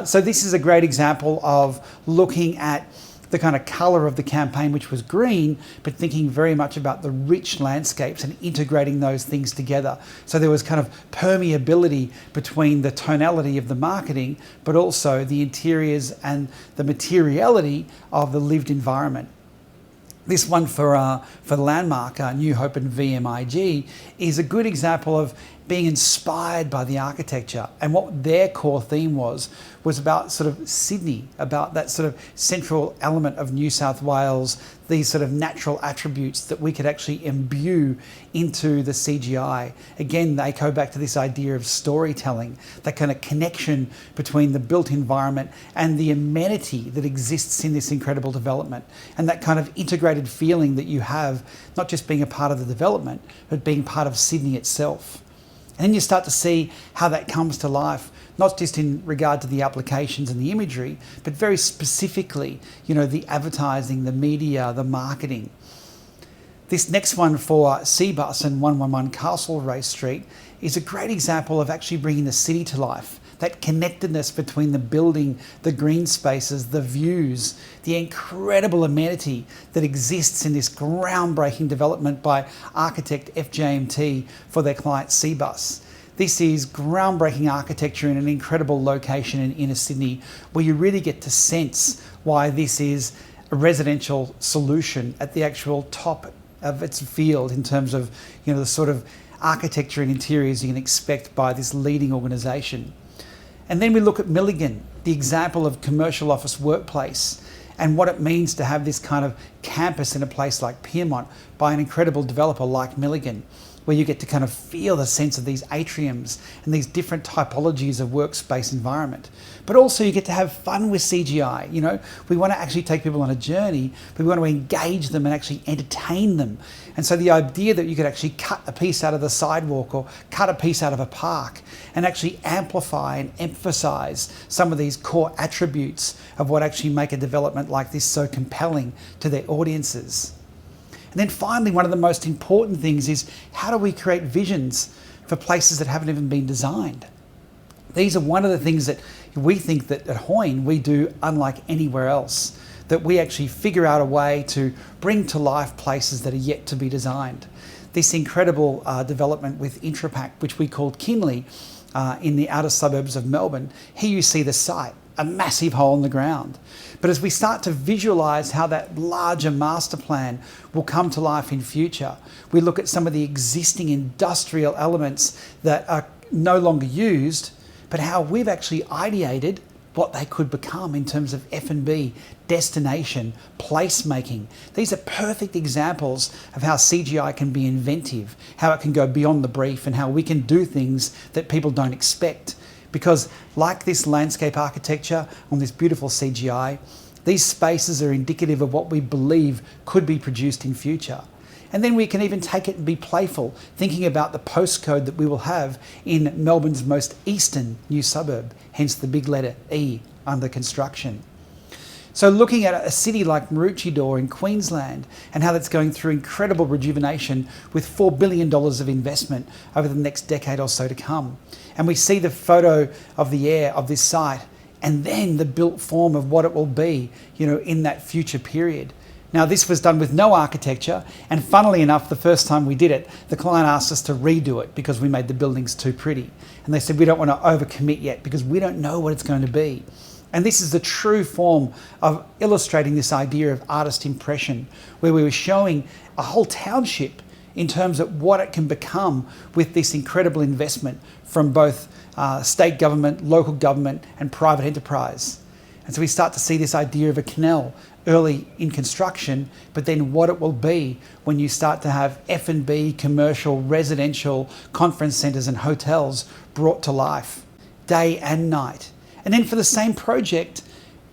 So this is a great example of looking at the kind of colour of the campaign, which was green, but thinking very much about the rich landscapes and integrating those things together. So there was kind of permeability between the tonality of the marketing, but also the interiors and the materiality of the lived environment. This one for Landmark, New Hope and VMIG, is a good example of being inspired by the architecture, and what their core theme was about sort of Sydney, about that sort of central element of New South Wales, these sort of natural attributes that we could actually imbue into the CGI. Again, they go back to this idea of storytelling, that kind of connection between the built environment and the amenity that exists in this incredible development, and that kind of integrated feeling that you have, not just being a part of the development, but being part of Sydney itself. And then you start to see how that comes to life not just in regard to the applications and the imagery, but very specifically, the advertising, the media, the marketing. This next one for Cbus and 111 Castlereagh Street is a great example of actually bringing the city to life. That connectedness between the building, the green spaces, the views, the incredible amenity that exists in this groundbreaking development by architect FJMT for their client Cbus. This is groundbreaking architecture in an incredible location in inner Sydney, where you really get to sense why this is a residential solution at the actual top of its field in terms of the sort of architecture and interiors you can expect by this leading organisation. And then we look at Milligan, the example of commercial office workplace, and what it means to have this kind of campus in a place like Pyrmont by an incredible developer like Milligan, where you get to kind of feel the sense of these atriums and these different typologies of workspace environment. But also you get to have fun with CGI. We want to actually take people on a journey, but we want to engage them and actually entertain them. And so the idea that you could actually cut a piece out of the sidewalk or cut a piece out of a park and actually amplify and emphasize some of these core attributes of what actually make a development like this so compelling to their audiences. And then finally, one of the most important things is, how do we create visions for places that haven't even been designed? These are one of the things that we think that at Hoyne we do unlike anywhere else, that we actually figure out a way to bring to life places that are yet to be designed. This incredible development with Intrapac, which we called Kinley, in the outer suburbs of Melbourne, here you see the site, a massive hole in the ground. But as we start to visualise how that larger master plan will come to life in future, we look at some of the existing industrial elements that are no longer used, but how we've actually ideated what they could become in terms of F&B, destination, placemaking. These are perfect examples of how CGI can be inventive, how it can go beyond the brief, and how we can do things that people don't expect. Because like this landscape architecture on this beautiful CGI, these spaces are indicative of what we believe could be produced in future. And then we can even take it and be playful, thinking about the postcode that we will have in Melbourne's most eastern new suburb, hence the big letter E under construction. So looking at a city like Maroochydore in Queensland and how that's going through incredible rejuvenation with $4 billion of investment over the next decade or so to come. And we see the photo of the air of this site and then the built form of what it will be, in that future period. Now, this was done with no architecture, and funnily enough, the first time we did it, the client asked us to redo it because we made the buildings too pretty. And they said, we don't want to overcommit yet because we don't know what it's going to be. And this is the true form of illustrating this idea of artist impression, where we were showing a whole township in terms of what it can become with this incredible investment from both state government, local government, and private enterprise. And so we start to see this idea of a canal early in construction, but then what it will be when you start to have F&B, commercial, residential, conference centres and hotels brought to life, day and night. And then for the same project,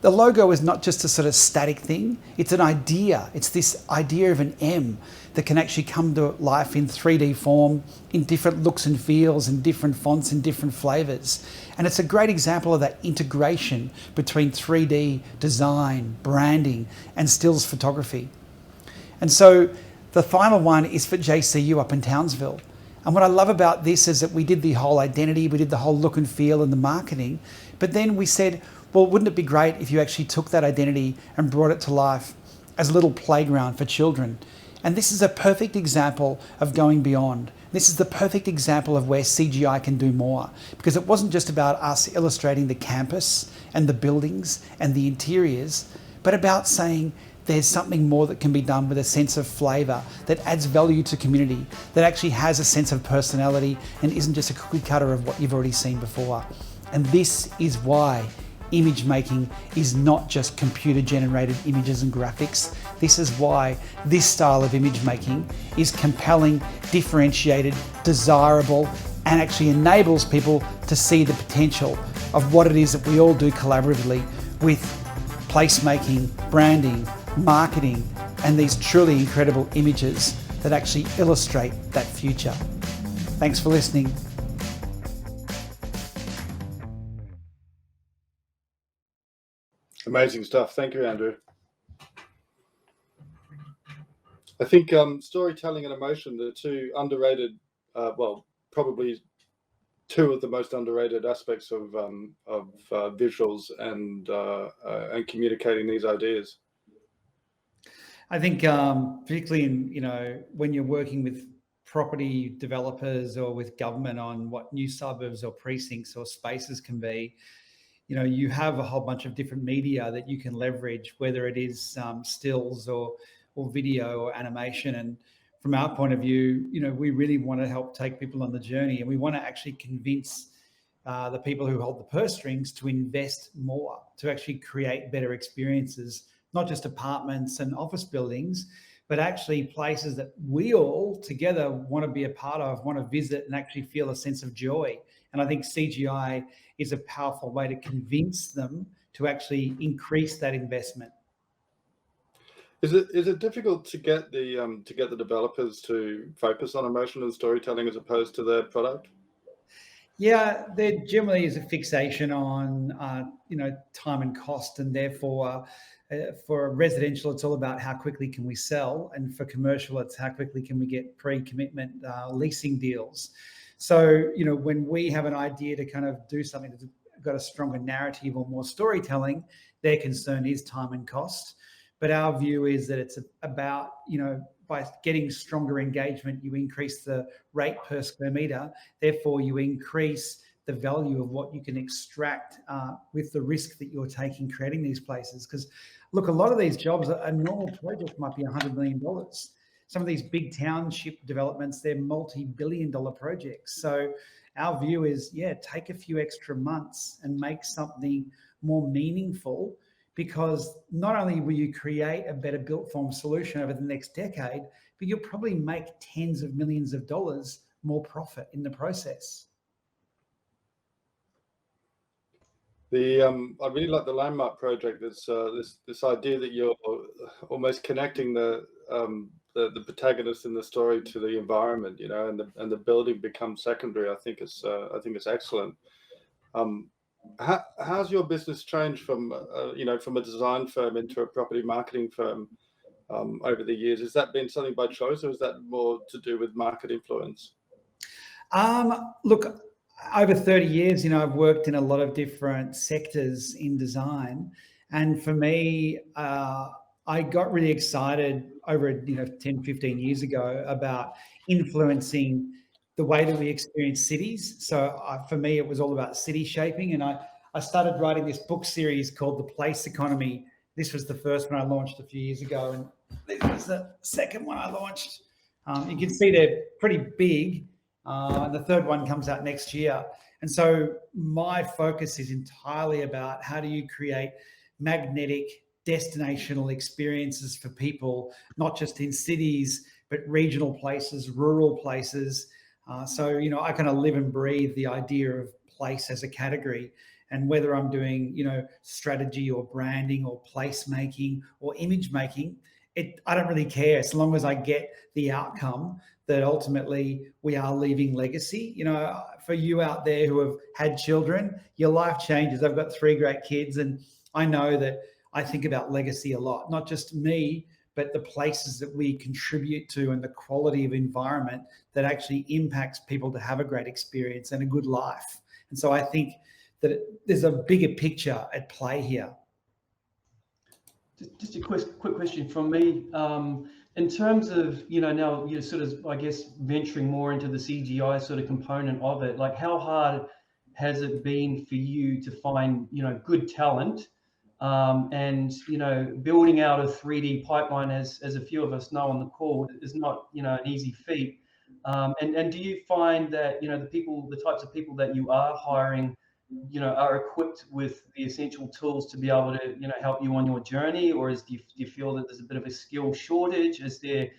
the logo is not just a sort of static thing, it's an idea. It's this idea of an M that can actually come to life in 3D form, in different looks and feels, in different fonts and different flavours. And it's a great example of that integration between 3D design, branding, and stills photography. And so the final one is for JCU up in Townsville. And what I love about this is that we did the whole identity, we did the whole look and feel and the marketing, but then we said, well, wouldn't it be great if you actually took that identity and brought it to life as a little playground for children? And this is a perfect example of going beyond. This is the perfect example of where CGI can do more, because it wasn't just about us illustrating the campus and the buildings and the interiors, but about saying there's something more that can be done with a sense of flavour that adds value to community, that actually has a sense of personality and isn't just a cookie cutter of what you've already seen before. And this is why image making is not just computer generated images and graphics. This is why this style of image making is compelling, differentiated, desirable, and actually enables people to see the potential of what it is that we all do collaboratively with placemaking, branding, marketing, and these truly incredible images that actually illustrate that future. Thanks for listening. Amazing stuff. Thank you, Andrew. I think storytelling and emotion are two underrated, well, probably two of the most underrated aspects of visuals and communicating these ideas. I think particularly in, when you're working with property developers or with government on what new suburbs or precincts or spaces can be, you have a whole bunch of different media that you can leverage, whether it is stills or video or animation. And from our point of view, we really want to help take people on the journey, and we want to actually convince the people who hold the purse strings to invest more, to actually create better experiences, not just apartments and office buildings, but actually places that we all together want to be a part of, want to visit and actually feel a sense of joy. And I think CGI is a powerful way to convince them to actually increase that investment. Is it difficult to get the developers to focus on emotion and storytelling as opposed to their product? Yeah, there generally is a fixation on time and cost, and therefore for residential it's all about how quickly can we sell, and for commercial it's how quickly can we get pre-commitment leasing deals. So when we have an idea to kind of do something that's got a stronger narrative or more storytelling, their concern is time and cost. But our view is that it's about, by getting stronger engagement, you increase the rate per square metre. Therefore, you increase the value of what you can extract with the risk that you're taking creating these places. Because, look, a lot of these jobs, a normal project might be $100 million. Some of these big township developments, they're multi-billion-dollar projects. So our view is, take a few extra months and make something more meaningful, because not only will you create a better built form solution over the next decade, but you'll probably make tens of millions of dollars more profit in the process. I really like the Landmark project. It's this idea that you're almost connecting the protagonist in the story to the environment, and the building becomes secondary. I think it's excellent. How's your business changed from a design firm into a property marketing firm over the years? Has that been something by choice, or is that more to do with market influence? Look, over 30 years, I've worked in a lot of different sectors in design, and for me, I got really excited over 10, 15 years ago about influencing the way that we experience cities. So for me, it was all about city shaping. And I started writing this book series called The Place Economy. This was the first one I launched a few years ago. And this was the second one I launched. You can see they're pretty big. And the third one comes out next year. And so my focus is entirely about how do you create magnetic destinational experiences for people, not just in cities, but regional places, rural places. So I kind of live and breathe the idea of place as a category, and whether I'm doing, strategy or branding or placemaking or image making, I don't really care, as long as I get the outcome that ultimately we are leaving legacy. For you out there who have had children, your life changes. I've got 3 great kids, and I know that I think about legacy a lot, not just me, but the places that we contribute to and the quality of environment that actually impacts people to have a great experience and a good life. And so I think that there's a bigger picture at play here. Just a quick question from me. In terms of, now you're sort of, I guess, venturing more into the CGI sort of component of it, like how hard has it been for you to find, good talent? And building out a 3D pipeline, as a few of us know on the call, is not an easy feat. And do you find that the types of people that you are hiring, are equipped with the essential tools to be able to help you on your journey, or do you feel that there's a bit of a skill shortage? Is there,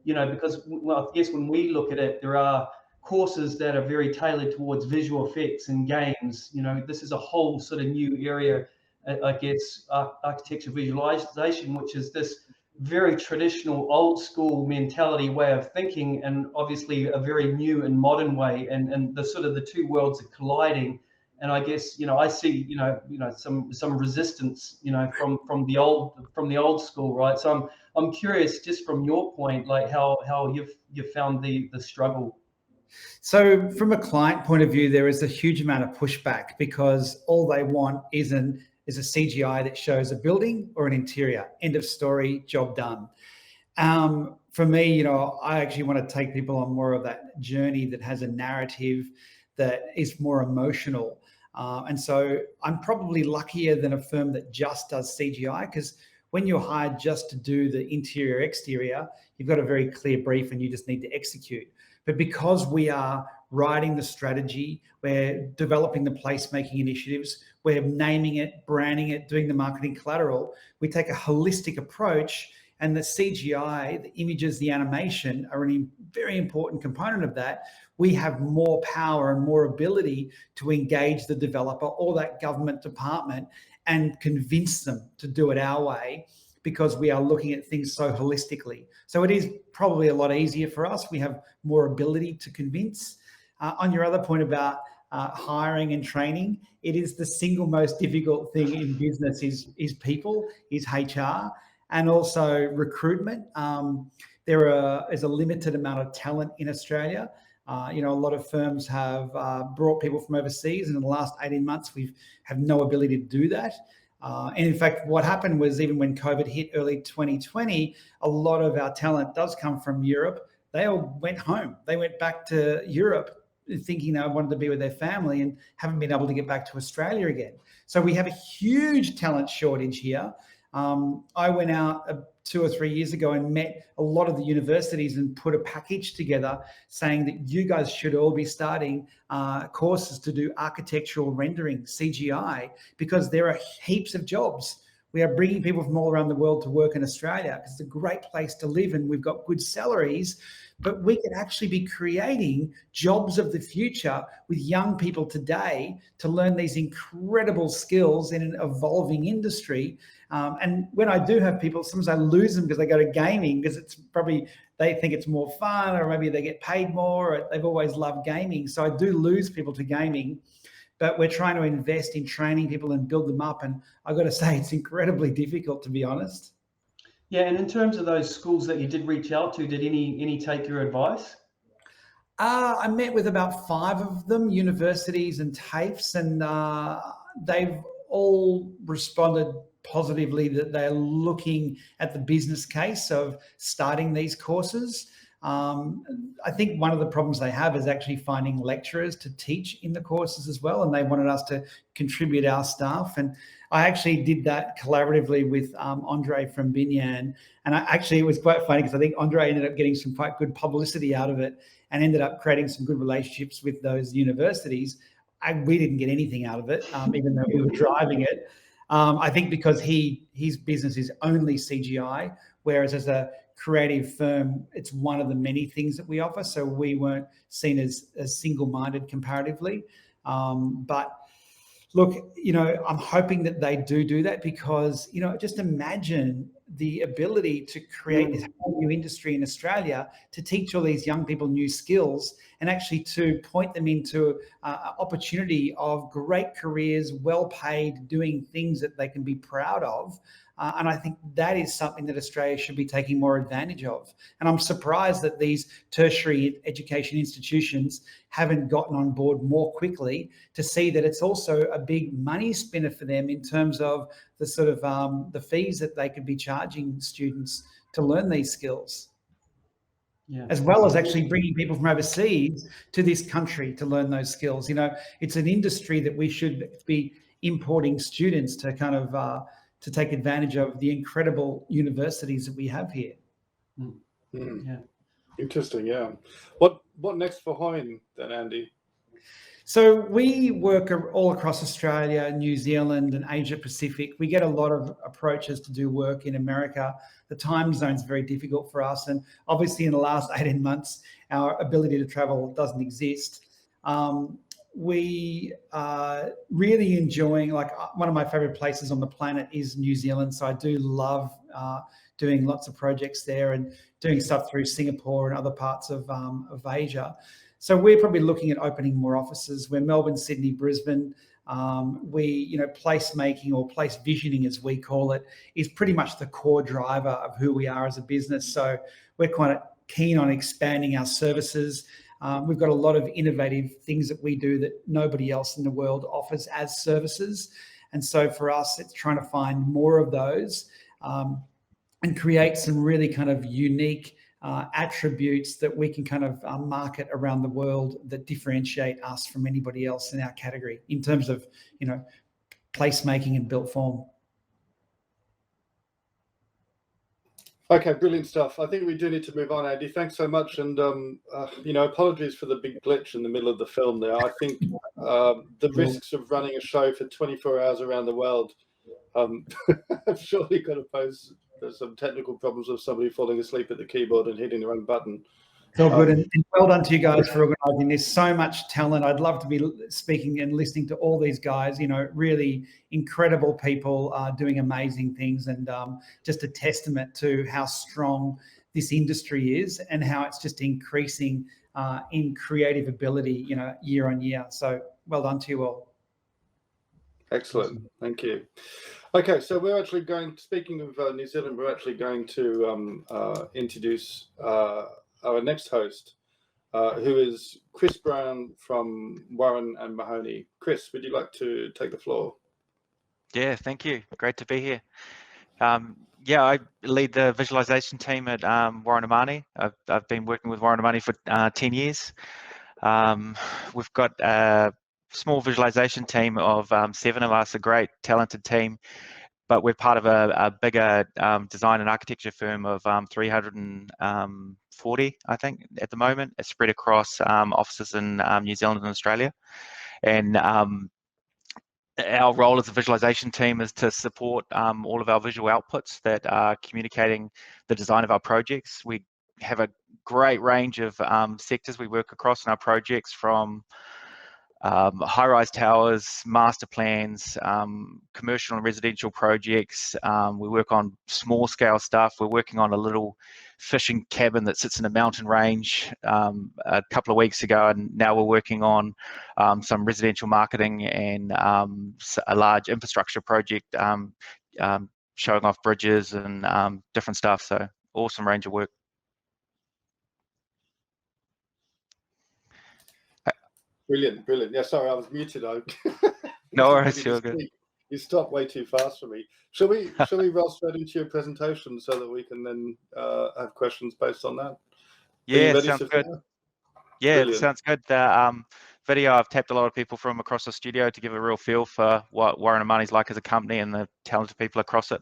because I guess when we look at it, there are courses that are very tailored towards visual effects and games. This is a whole sort of new area. I guess architecture visualization, which is this very traditional old school mentality way of thinking, and obviously a very new and modern way, and the sort of the two worlds are colliding. and I guess, I see, some resistance, from the old school, right? So I'm curious, just from your point, like how you've found the struggle. So from a client point of view, there is a huge amount of pushback because all they want is a CGI that shows a building or an interior. End of story, job done. For me, I actually want to take people on more of that journey that has a narrative that is more emotional. And so I'm probably luckier than a firm that just does CGI, because when you're hired just to do the interior exterior, you've got a very clear brief and you just need to execute. But because we are writing the strategy, we're developing the placemaking initiatives, we're naming it, branding it, doing the marketing collateral, we take a holistic approach, and the CGI, the images, the animation are a very important component of that. We have more power and more ability to engage the developer or that government department and convince them to do it our way, because we are looking at things so holistically. So it is probably a lot easier for us. We have more ability to convince. On your other point about hiring and training, it is the single most difficult thing in business is people, is HR, and also recruitment. There is a limited amount of talent in Australia. A lot of firms have brought people from overseas, and in the last 18 months, we have no ability to do that. And in fact, what happened was, even when COVID hit early 2020, a lot of our talent does come from Europe. They all went home. They went back to Europe thinking they wanted to be with their family and haven't been able to get back to Australia again. So we have a huge talent shortage here. I went out 2 or 3 years ago and met a lot of the universities and put a package together saying that you guys should all be starting courses to do architectural rendering, CGI, because there are heaps of jobs. We are bringing people from all around the world to work in Australia because it's a great place to live and we've got good salaries, but we can actually be creating jobs of the future with young people today to learn these incredible skills in an evolving industry. And when I do have people, sometimes I lose them because they go to gaming because it's probably, they think it's more fun, or maybe they get paid more, or they've always loved gaming. So I do lose people to gaming, but we're trying to invest in training people and build them up. And I've got to say, it's incredibly difficult, to be honest. Yeah, and in terms of those schools that you did reach out to, did any take your advice? I met with about 5 of them, universities and TAFEs, and they've all responded positively that they're looking at the business case of starting these courses. I think one of the problems they have is actually finding lecturers to teach in the courses as well, and they wanted us to contribute our staff. And I actually did that collaboratively with Andre from Binyan. And it was quite funny because I think Andre ended up getting some quite good publicity out of it and ended up creating some good relationships with those universities. We didn't get anything out of it, even though we were driving it. I think because his business is only CGI, whereas as a creative firm, it's one of the many things that we offer. So we weren't seen as single-minded comparatively. But look, I'm hoping that they do that because, just imagine the ability to create this whole new industry in Australia, to teach all these young people new skills and actually to point them into an opportunity of great careers, well paid, doing things that they can be proud of. And I think that is something that Australia should be taking more advantage of. And I'm surprised that these tertiary education institutions haven't gotten on board more quickly to see that it's also a big money spinner for them in terms of the sort of the fees that they could be charging students to learn these skills. Yeah. As well as actually bringing people from overseas to this country to learn those skills. It's an industry that we should be importing students to kind of to take advantage of the incredible universities that we have here. Yeah. Interesting, yeah. What next for Hoyne then, Andy? So we work all across Australia, New Zealand and Asia Pacific. We get a lot of approaches to do work in America. The time zone's very difficult for us. And obviously in the last 18 months, our ability to travel doesn't exist. We are really enjoying, one of my favorite places on the planet is New Zealand. So I do love doing lots of projects there and doing stuff through Singapore and other parts of Asia. So we're probably looking at opening more offices. We're Melbourne, Sydney, Brisbane. Placemaking or place visioning, as we call it, is pretty much the core driver of who we are as a business. So we're quite keen on expanding our services. We've got a lot of innovative things that we do that nobody else in the world offers as services. And so for us, it's trying to find more of those and create some really kind of unique attributes that we can kind of market around the world that differentiate us from anybody else in our category in terms of, placemaking and built form. Okay, brilliant stuff. I think we do need to move on, Andy. Thanks so much. And, apologies for the big glitch in the middle of the film there. I think the risks of running a show for 24 hours around the world have surely got to pose some technical problems of somebody falling asleep at the keyboard and hitting the wrong button. It's all good, and well done to you guys for organising this. So much talent. I'd love to be speaking and listening to all these guys. Really incredible people doing amazing things, and just a testament to how strong this industry is and how it's just increasing in creative ability, year on year. So well done to you all. Excellent. Thank you. Okay, so we're actually speaking of New Zealand, we're actually going to introduce our next host, who is Chris Brown from Warren and Mahoney. Chris, would you like to take the floor? Yeah, thank you. Great to be here. I lead the visualization team at Warren and Mahoney. I've been working with Warren and Mahoney for 10 years. We've got a small visualization team of 7 of us, a great talented team, but we're part of a bigger design and architecture firm of 340, I think, at the moment. It's spread across offices in New Zealand and Australia. And our role as a visualization team is to support all of our visual outputs that are communicating the design of our projects. We have a great range of sectors we work across in our projects, from high-rise towers, master plans, commercial and residential projects. We work on small-scale stuff. We're working on a little fishing cabin that sits in a mountain range a couple of weeks ago, and now we're working on some residential marketing and a large infrastructure project showing off bridges and different stuff. So awesome range of work. Brilliant, brilliant. Yeah, sorry, I was muted. No worries, you're good. You stopped way too fast for me. Shall we roll straight into your presentation so that we can then have questions based on that? Yeah, sounds good. Yeah, it sounds good. The video, I've tapped a lot of people from across the studio to give a real feel for what Warren and Mahoney's like as a company and the talented people across it.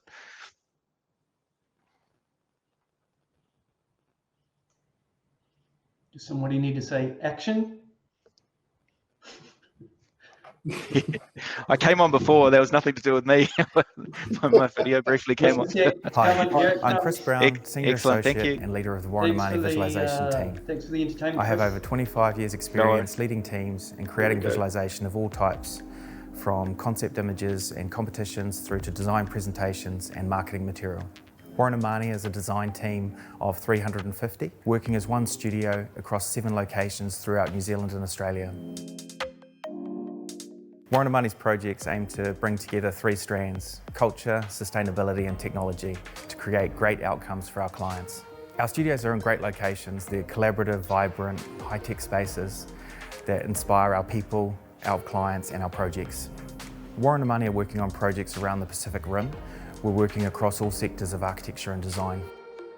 Does somebody need to say action? I came on before. There was nothing to do with me. My video briefly came on. Hi, I'm Chris Brown, Senior Associate and leader of the Warren and Mahoney Visualization team. Thanks for the entertainment. I have over 25 years experience leading teams and creating visualization of all types, from concept images and competitions through to design presentations and marketing material. Warren and Mahoney is a design team of 350, working as one studio across 7 locations throughout New Zealand and Australia. Warren and Mahoney's projects aim to bring together 3 strands: culture, sustainability and technology, to create great outcomes for our clients. Our studios are in great locations. They're collaborative, vibrant, high-tech spaces that inspire our people, our clients and our projects. Warren and Mahoney are working on projects around the Pacific Rim. We're working across all sectors of architecture and design.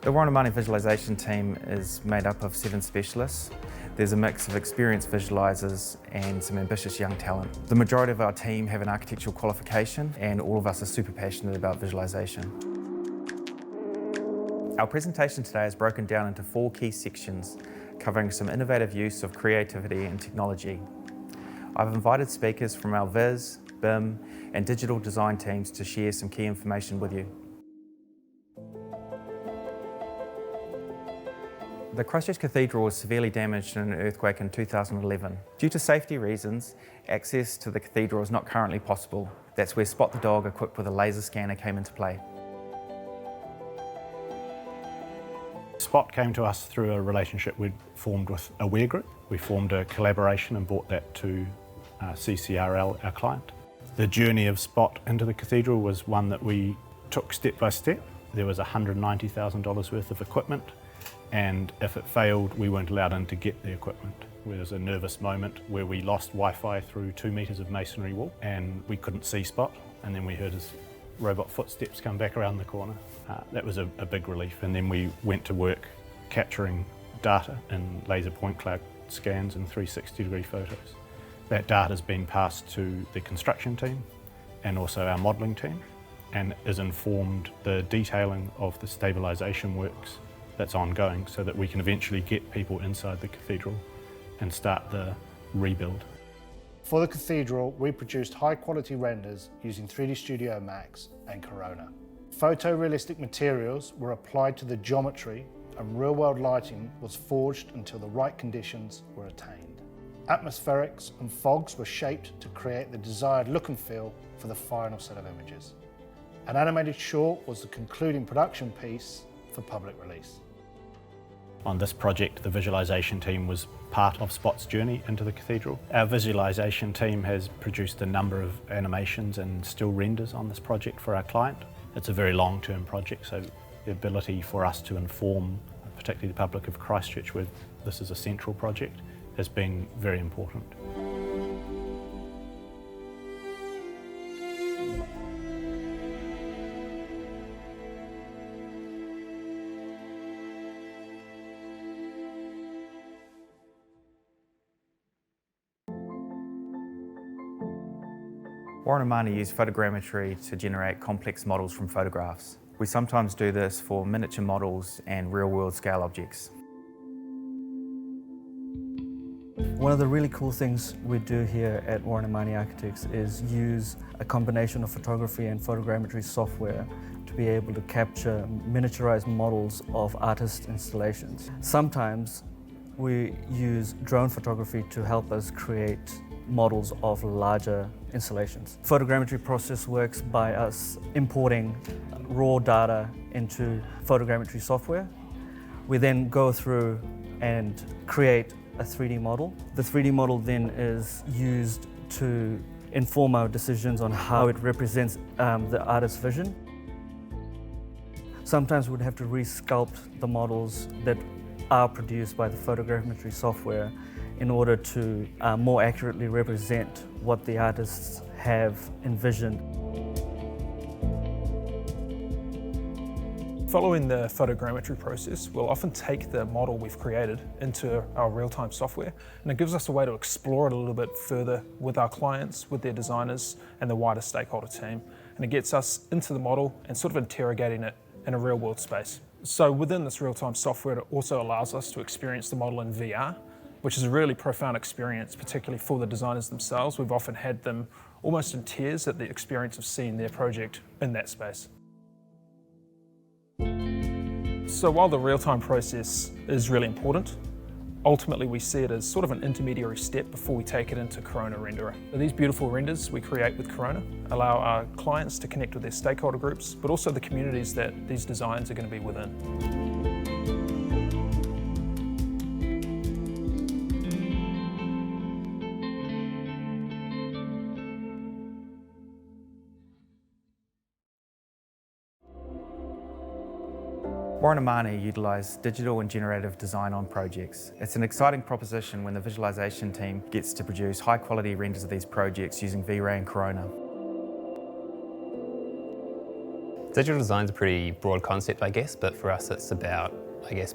The Warren and Mahoney visualization team is made up of 7 specialists. There's a mix of experienced visualizers and some ambitious young talent. The majority of our team have an architectural qualification, and all of us are super passionate about visualization. Our presentation today is broken down into 4 key sections, covering some innovative use of creativity and technology. I've invited speakers from our Viz, BIM and digital design teams to share some key information with you. The Christchurch Cathedral was severely damaged in an earthquake in 2011. Due to safety reasons, access to the cathedral is not currently possible. That's where Spot the Dog, equipped with a laser scanner, came into play. Spot came to us through a relationship we'd formed with Aware Group. We formed a collaboration and brought that to CCRL, our client. The journey of Spot into the cathedral was one that we took step by step. There was $190,000 worth of equipment, and if it failed, we weren't allowed in to get the equipment. There was a nervous moment where we lost Wi-Fi through 2 meters of masonry wall, and we couldn't see Spot, and then we heard his robot footsteps come back around the corner. That was a big relief, and then we went to work capturing data in laser point cloud scans and 360-degree photos. That data has been passed to the construction team and also our modelling team, and has informed the detailing of the stabilisation works that's ongoing, so that we can eventually get people inside the cathedral and start the rebuild. For the cathedral, we produced high-quality renders using 3D Studio Max and Corona. Photorealistic materials were applied to the geometry, and real-world lighting was forged until the right conditions were attained. Atmospherics and fogs were shaped to create the desired look and feel for the final set of images. An animated short was the concluding production piece for public release. On this project, the visualisation team was part of Spot's journey into the cathedral. Our visualisation team has produced a number of animations and still renders on this project for our client. It's a very long-term project, so the ability for us to inform, particularly the public of Christchurch, where this is a central project, has been very important. Warren and Mahoney use photogrammetry to generate complex models from photographs. We sometimes do this for miniature models and real-world scale objects. One of the really cool things we do here at Warren and Mahoney Architects is use a combination of photography and photogrammetry software to be able to capture miniaturized models of artist installations. Sometimes we use drone photography to help us create models of larger installations. Photogrammetry process works by us importing raw data into photogrammetry software. We then go through and create a 3D model. The 3D model then is used to inform our decisions on how it represents the artist's vision. Sometimes we'd have to resculpt the models that are produced by the photogrammetry software in order to more accurately represent what the artists have envisioned. Following the photogrammetry process, we'll often take the model we've created into our real-time software, and it gives us a way to explore it a little bit further with our clients, with their designers, and the wider stakeholder team. And it gets us into the model and sort of interrogating it in a real-world space. So within this real-time software, it also allows us to experience the model in VR, which is a really profound experience, particularly for the designers themselves. We've often had them almost in tears at the experience of seeing their project in that space. So while the real-time process is really important, ultimately we see it as sort of an intermediary step before we take it into Corona Renderer. So these beautiful renders we create with Corona allow our clients to connect with their stakeholder groups, but also the communities that these designs are going to be within. Warren and Mahoney utilise digital and generative design on projects. It's an exciting proposition when the visualisation team gets to produce high-quality renders of these projects using V-Ray and Corona. Digital design's a pretty broad concept, I guess, but for us it's about,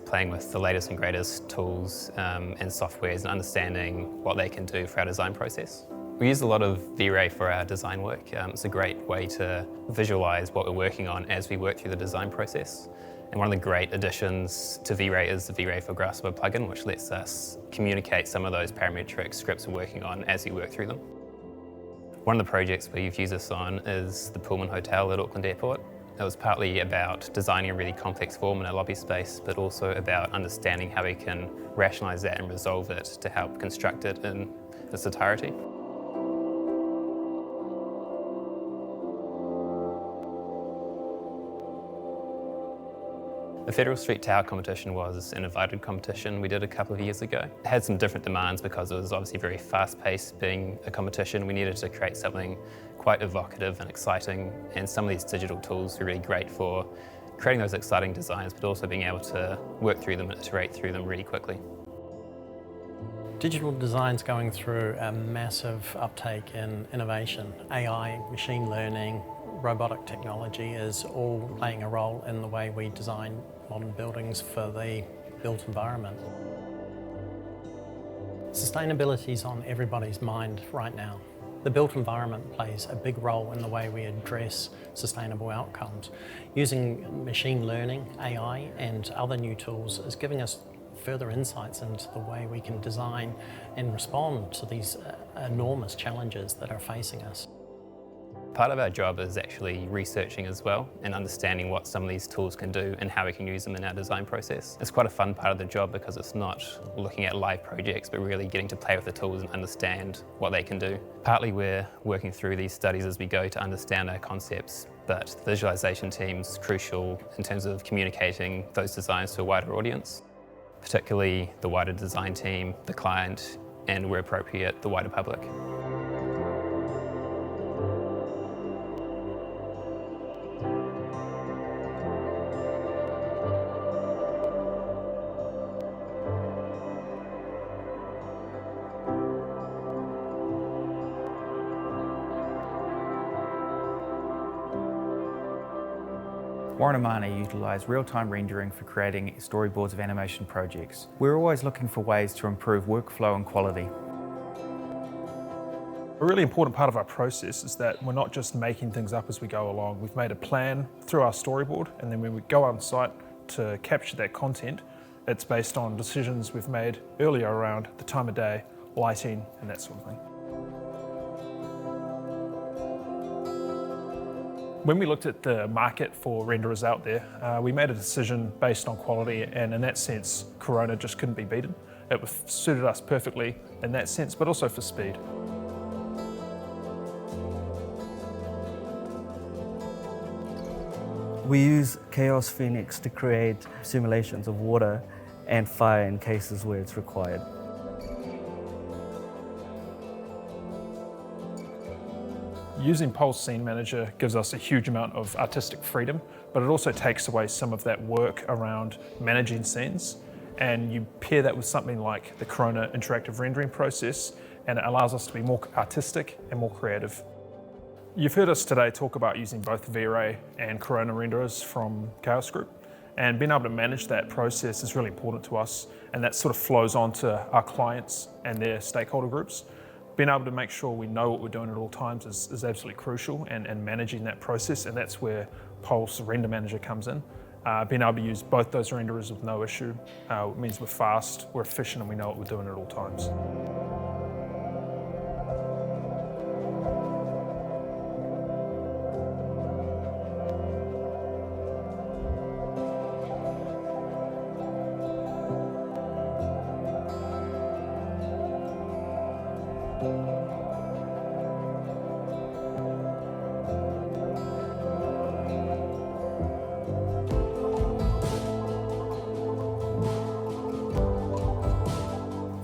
playing with the latest and greatest tools and softwares and understanding what they can do for our design process. We use a lot of V-Ray for our design work. It's a great way to visualise what we're working on as we work through the design process. And one of the great additions to V-Ray is the V-Ray for Grasshopper plugin, which lets us communicate some of those parametric scripts we're working on as we work through them. One of the projects we've used this on is the Pullman Hotel at Auckland Airport. It was partly about designing a really complex form in a lobby space, but also about understanding how we can rationalise that and resolve it to help construct it in its entirety. The Federal Street Tower competition was an invited competition we did a couple of years ago. It had some different demands because it was obviously very fast-paced being a competition. We needed to create something quite evocative and exciting, and some of these digital tools were really great for creating those exciting designs, but also being able to work through them and iterate through them really quickly. Digital design's going through a massive uptake in innovation. AI, machine learning, robotic technology is all playing a role in the way we design modern buildings for the built environment. Sustainability is on everybody's mind right now. The built environment plays a big role in the way we address sustainable outcomes. Using machine learning, AI, and other new tools is giving us further insights into the way we can design and respond to these enormous challenges that are facing us. Part of our job is actually researching as well and understanding what some of these tools can do and how we can use them in our design process. It's quite a fun part of the job because it's not looking at live projects, but really getting to play with the tools and understand what they can do. Partly we're working through these studies as we go to understand our concepts, but the visualization team's crucial in terms of communicating those designs to a wider audience, particularly the wider design team, the client, and where appropriate, the wider public. Warren and Mahoney utilise real-time rendering for creating storyboards of animation projects. We're always looking for ways to improve workflow and quality. A really important part of our process is that we're not just making things up as we go along. We've made a plan through our storyboard, and then when we go on site to capture that content, it's based on decisions we've made earlier around the time of day, lighting, and that sort of thing. When we looked at the market for renderers out there, we made a decision based on quality, and in that sense, Corona just couldn't be beaten. It suited us perfectly in that sense, but also for speed. We use Chaos Phoenix to create simulations of water and fire in cases where it's required. Using Pulse Scene Manager gives us a huge amount of artistic freedom, but it also takes away some of that work around managing scenes. And you pair that with something like the Corona interactive rendering process, and it allows us to be more artistic and more creative. You've heard us today talk about using both V-Ray and Corona renderers from Chaos Group, and being able to manage that process is really important to us, and that sort of flows on to our clients and their stakeholder groups. Being able to make sure we know what we're doing at all times is absolutely crucial, and managing that process, and that's where Pulse Render Manager comes in. Being able to use both those renderers with no issue means we're fast, we're efficient, and we know what we're doing at all times.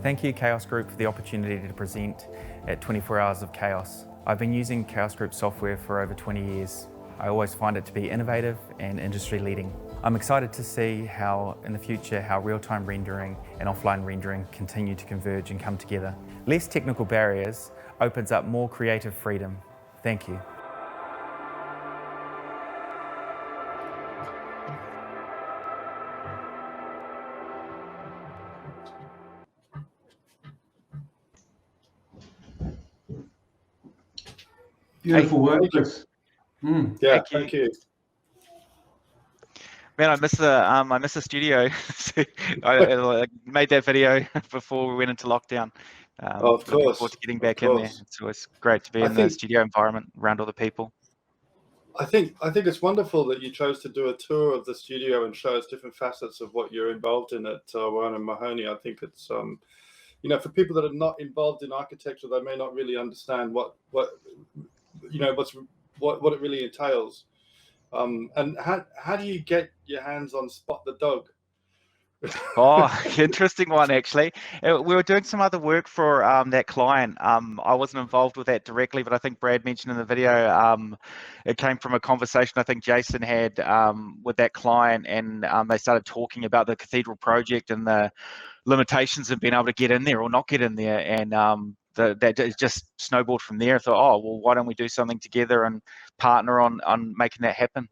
Thank you, Chaos Group, for the opportunity to present at 24 Hours of Chaos. I've been using Chaos Group software for over 20 years. I always find it to be innovative and industry leading. I'm excited to see how, in the future, how real-time rendering and offline rendering continue to converge and come together. Less technical barriers opens up more creative freedom. Thank you. Beautiful work, Chris. Yeah, thank you. Man, I miss the studio. I made that video before we went into lockdown. Of course. Looking forward to getting back in there. It's always great to be in the studio environment around all the people. I think it's wonderful that you chose to do a tour of the studio and show us different facets of what you're involved in at Hoyne and Mahoney. I think it's for people that are not involved in architecture, they may not really understand what it really entails. And how do you get your hands on Spot the dog? Oh, interesting one, actually. We were doing some other work for that client. I wasn't involved with that directly, but I think Brad mentioned in the video, it came from a conversation I think Jason had with that client, and they started talking about the cathedral project and the limitations of being able to get in there or not get in there, and that just snowballed from there. I thought, oh, well, why don't we do something together and partner on making that happen?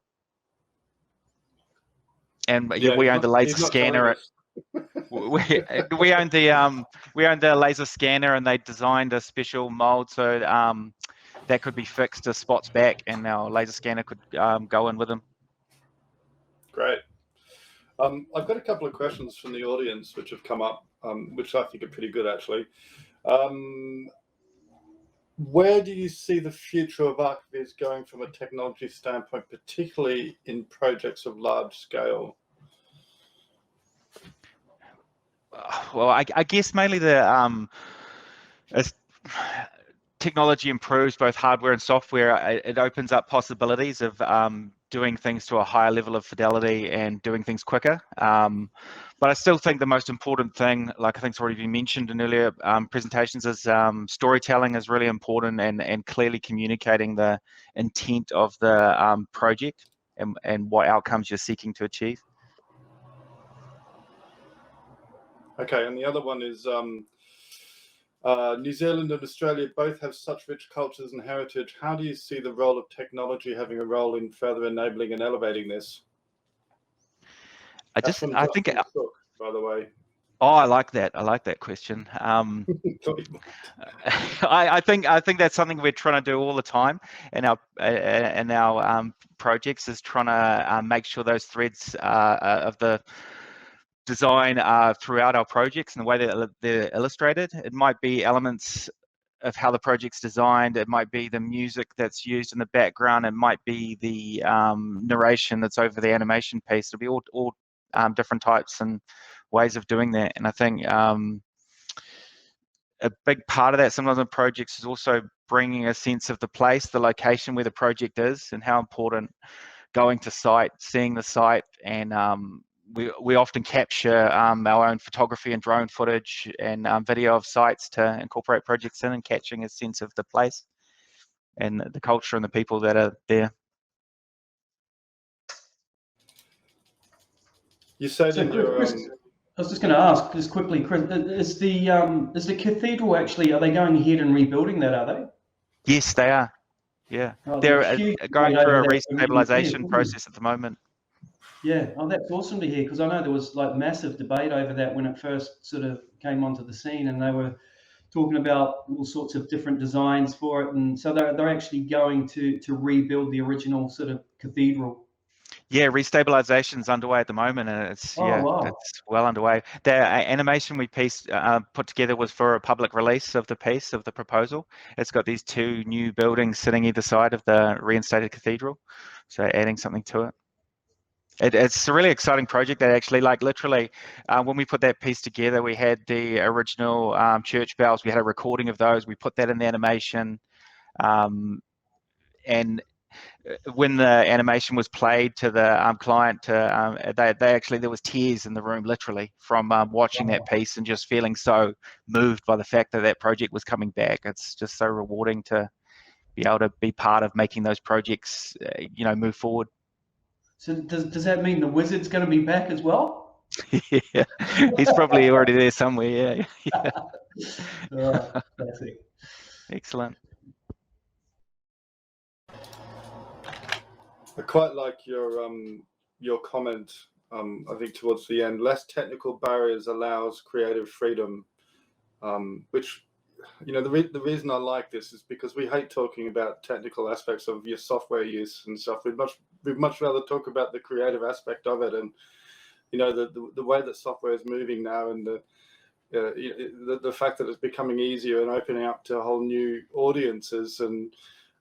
And Yeah, we own the laser he's not scanner. We owned the laser scanner, and they designed a special mold so that could be fixed to Spot's back, and our laser scanner could go in with them. Great. I've got a couple of questions from the audience which have come up, which I think are pretty good, actually. Where do you see the future of ArchViz going from a technology standpoint, particularly in projects of large scale? Well, I guess mainly as technology improves, both hardware and software, it opens up possibilities of doing things to a higher level of fidelity and doing things quicker. But I still think the most important thing, like I think it's already been mentioned in earlier presentations, is storytelling is really important, and clearly communicating the intent of the project and what outcomes you're seeking to achieve. Okay, and the other one is New Zealand and Australia both have such rich cultures and heritage. How do you see the role of technology having a role in further enabling and elevating this? I think, by the way. Oh, I like that. I like that question. I think that's something we're trying to do all the time in our projects, is trying to make sure those threads of the design throughout our projects and the way that they're illustrated. It might be elements of how the project's designed. It might be the music that's used in the background. It might be the narration that's over the animation piece. It'll be all different types and ways of doing that. And I think a big part of that sometimes in projects is also bringing a sense of the place, the location where the project is, and how important going to site, seeing the site, and we often capture our own photography and drone footage and video of sites to incorporate projects in, and catching a sense of the place and the culture and the people that are there. You said in your Chris, I was just going to ask just quickly, Chris, is the cathedral actually, are they going ahead and rebuilding that, are they? Yes, they are. Yeah, they're going through a restabilization process at the moment. Yeah, oh, that's awesome to hear, because I know there was like massive debate over that when it first sort of came onto the scene, and they were talking about all sorts of different designs for it, and so they're actually going to rebuild the original sort of cathedral. Yeah, restabilization's underway at the moment, and it's it's well underway. The animation we put together was for a public release of the piece of the proposal. It's got these two new buildings sitting either side of the reinstated cathedral, so adding something to it. It's a really exciting project. That actually, like literally, when we put that piece together, we had the original church bells. We had a recording of those. We put that in the animation, and when the animation was played to the client, they actually, there was tears in the room, literally, from watching that piece and just feeling so moved by the fact that that project was coming back. It's just so rewarding to be able to be part of making those projects, move forward. So does that mean the wizard's going to be back as well? Yeah, he's probably already there somewhere. Yeah. Classic. Excellent. I quite like your comment. I think towards the end, less technical barriers allows creative freedom, which, the reason I like this is because we hate talking about technical aspects of your software use and stuff. We'd much rather talk about the creative aspect of it, and the way that software is moving now, and the fact that it's becoming easier and opening up to whole new audiences, and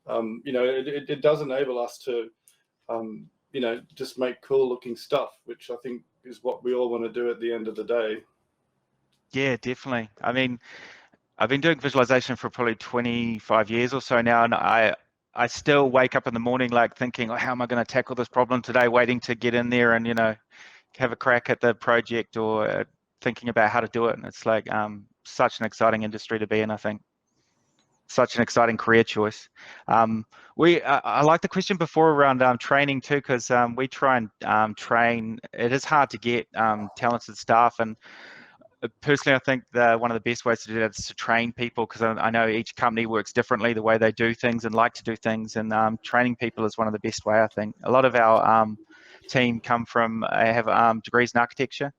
it does enable us to just make cool looking stuff, which I think is what we all want to do at the end of the day. Yeah, definitely. I mean, I've been doing visualization for probably 25 years or so now, and I I still wake up in the morning like thinking, oh, how am I going to tackle this problem today, waiting to get in there and, have a crack at the project or thinking about how to do it. And it's like such an exciting industry to be in, I think. Such an exciting career choice. I like the question before around training too, because we try and train. It is hard to get talented staff, and personally, I think one of the best ways to do that is to train people, because I know each company works differently, the way they do things and like to do things, and training people is one of the best way, I think. A lot of our team have degrees in architecture,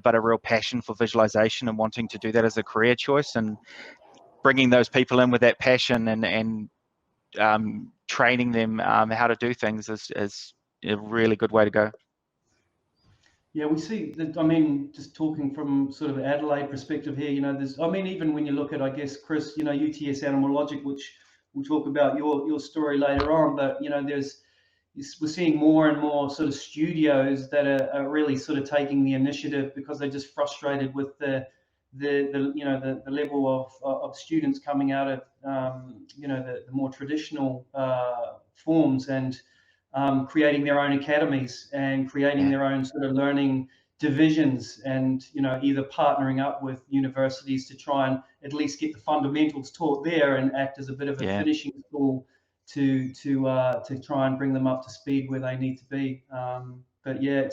but a real passion for visualization and wanting to do that as a career choice, and bringing those people in with that passion and training them how to do things is a really good way to go. Yeah, we see that. I mean, just talking from sort of Adelaide perspective here, there's, even when you look at, I guess, Chris, UTS Animal Logic, which we'll talk about your story later on, but, we're seeing more and more sort of studios that are really sort of taking the initiative because they're just frustrated with the level of students coming out of, the more traditional forms, and creating their own academies and creating their own sort of learning divisions, and either partnering up with universities to try and at least get the fundamentals taught there and act as a bit of a finishing school to try and bring them up to speed where they need to be. But yeah,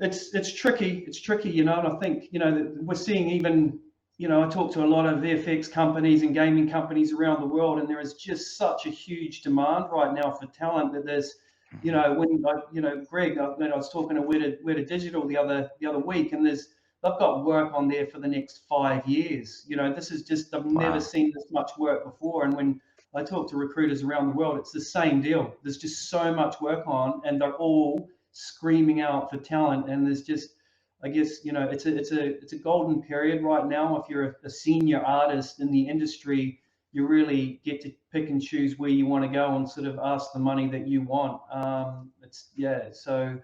it's tricky. It's tricky, and I think we're seeing even. I talk to a lot of VFX companies and gaming companies around the world, and there is just such a huge demand right now for talent that there's, Greg, I was talking to Wētā Digital the other week, and they've got work on there for the next 5 years. This is just, I've never seen this much work before. And when I talk to recruiters around the world, it's the same deal. There's just so much work on, and they're all screaming out for talent. And there's just, I guess, it's a golden period right now. If you're a senior artist in the industry, you really get to pick and choose where you want to go and sort of ask the money that you want. So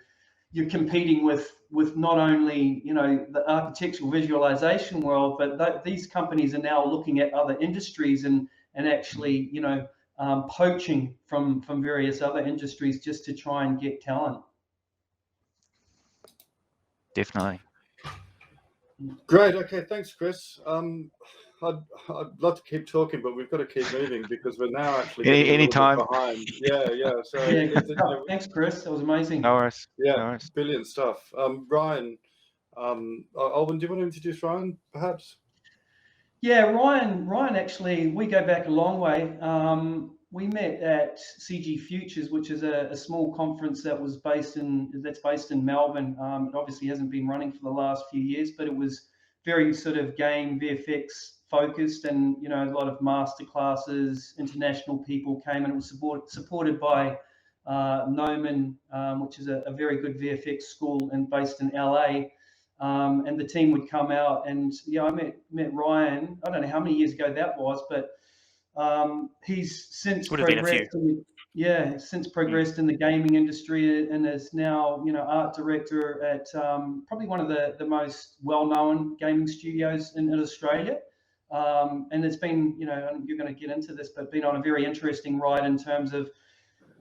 you're competing with not only the architectural visualization world, but these companies are now looking at other industries and actually poaching from various other industries just to try and get talent. Definitely. Great. Okay. Thanks, Chris. I'd love to keep talking, but we've got to keep moving because we're now actually any time behind. Yeah. So thanks, Chris. That was amazing. No worries. Yeah. No worries. Brilliant stuff. Ryan, Alwyn, do you want to introduce Ryan, perhaps? Yeah, Ryan. Actually, we go back a long way. We met at CG Futures, which is a small conference that's based in Melbourne. It obviously hasn't been running for the last few years, but it was very sort of game VFX focused, and a lot of master classes. International people came, and it was supported by Newman, which is a very good VFX school and based in LA. And the team would come out, and I met Ryan. I don't know how many years ago that was, but he's since progressed in the gaming industry, and is now art director at probably one of the most well-known gaming studios in Australia. And it's been, you're going to get into this, but been on a very interesting ride in terms of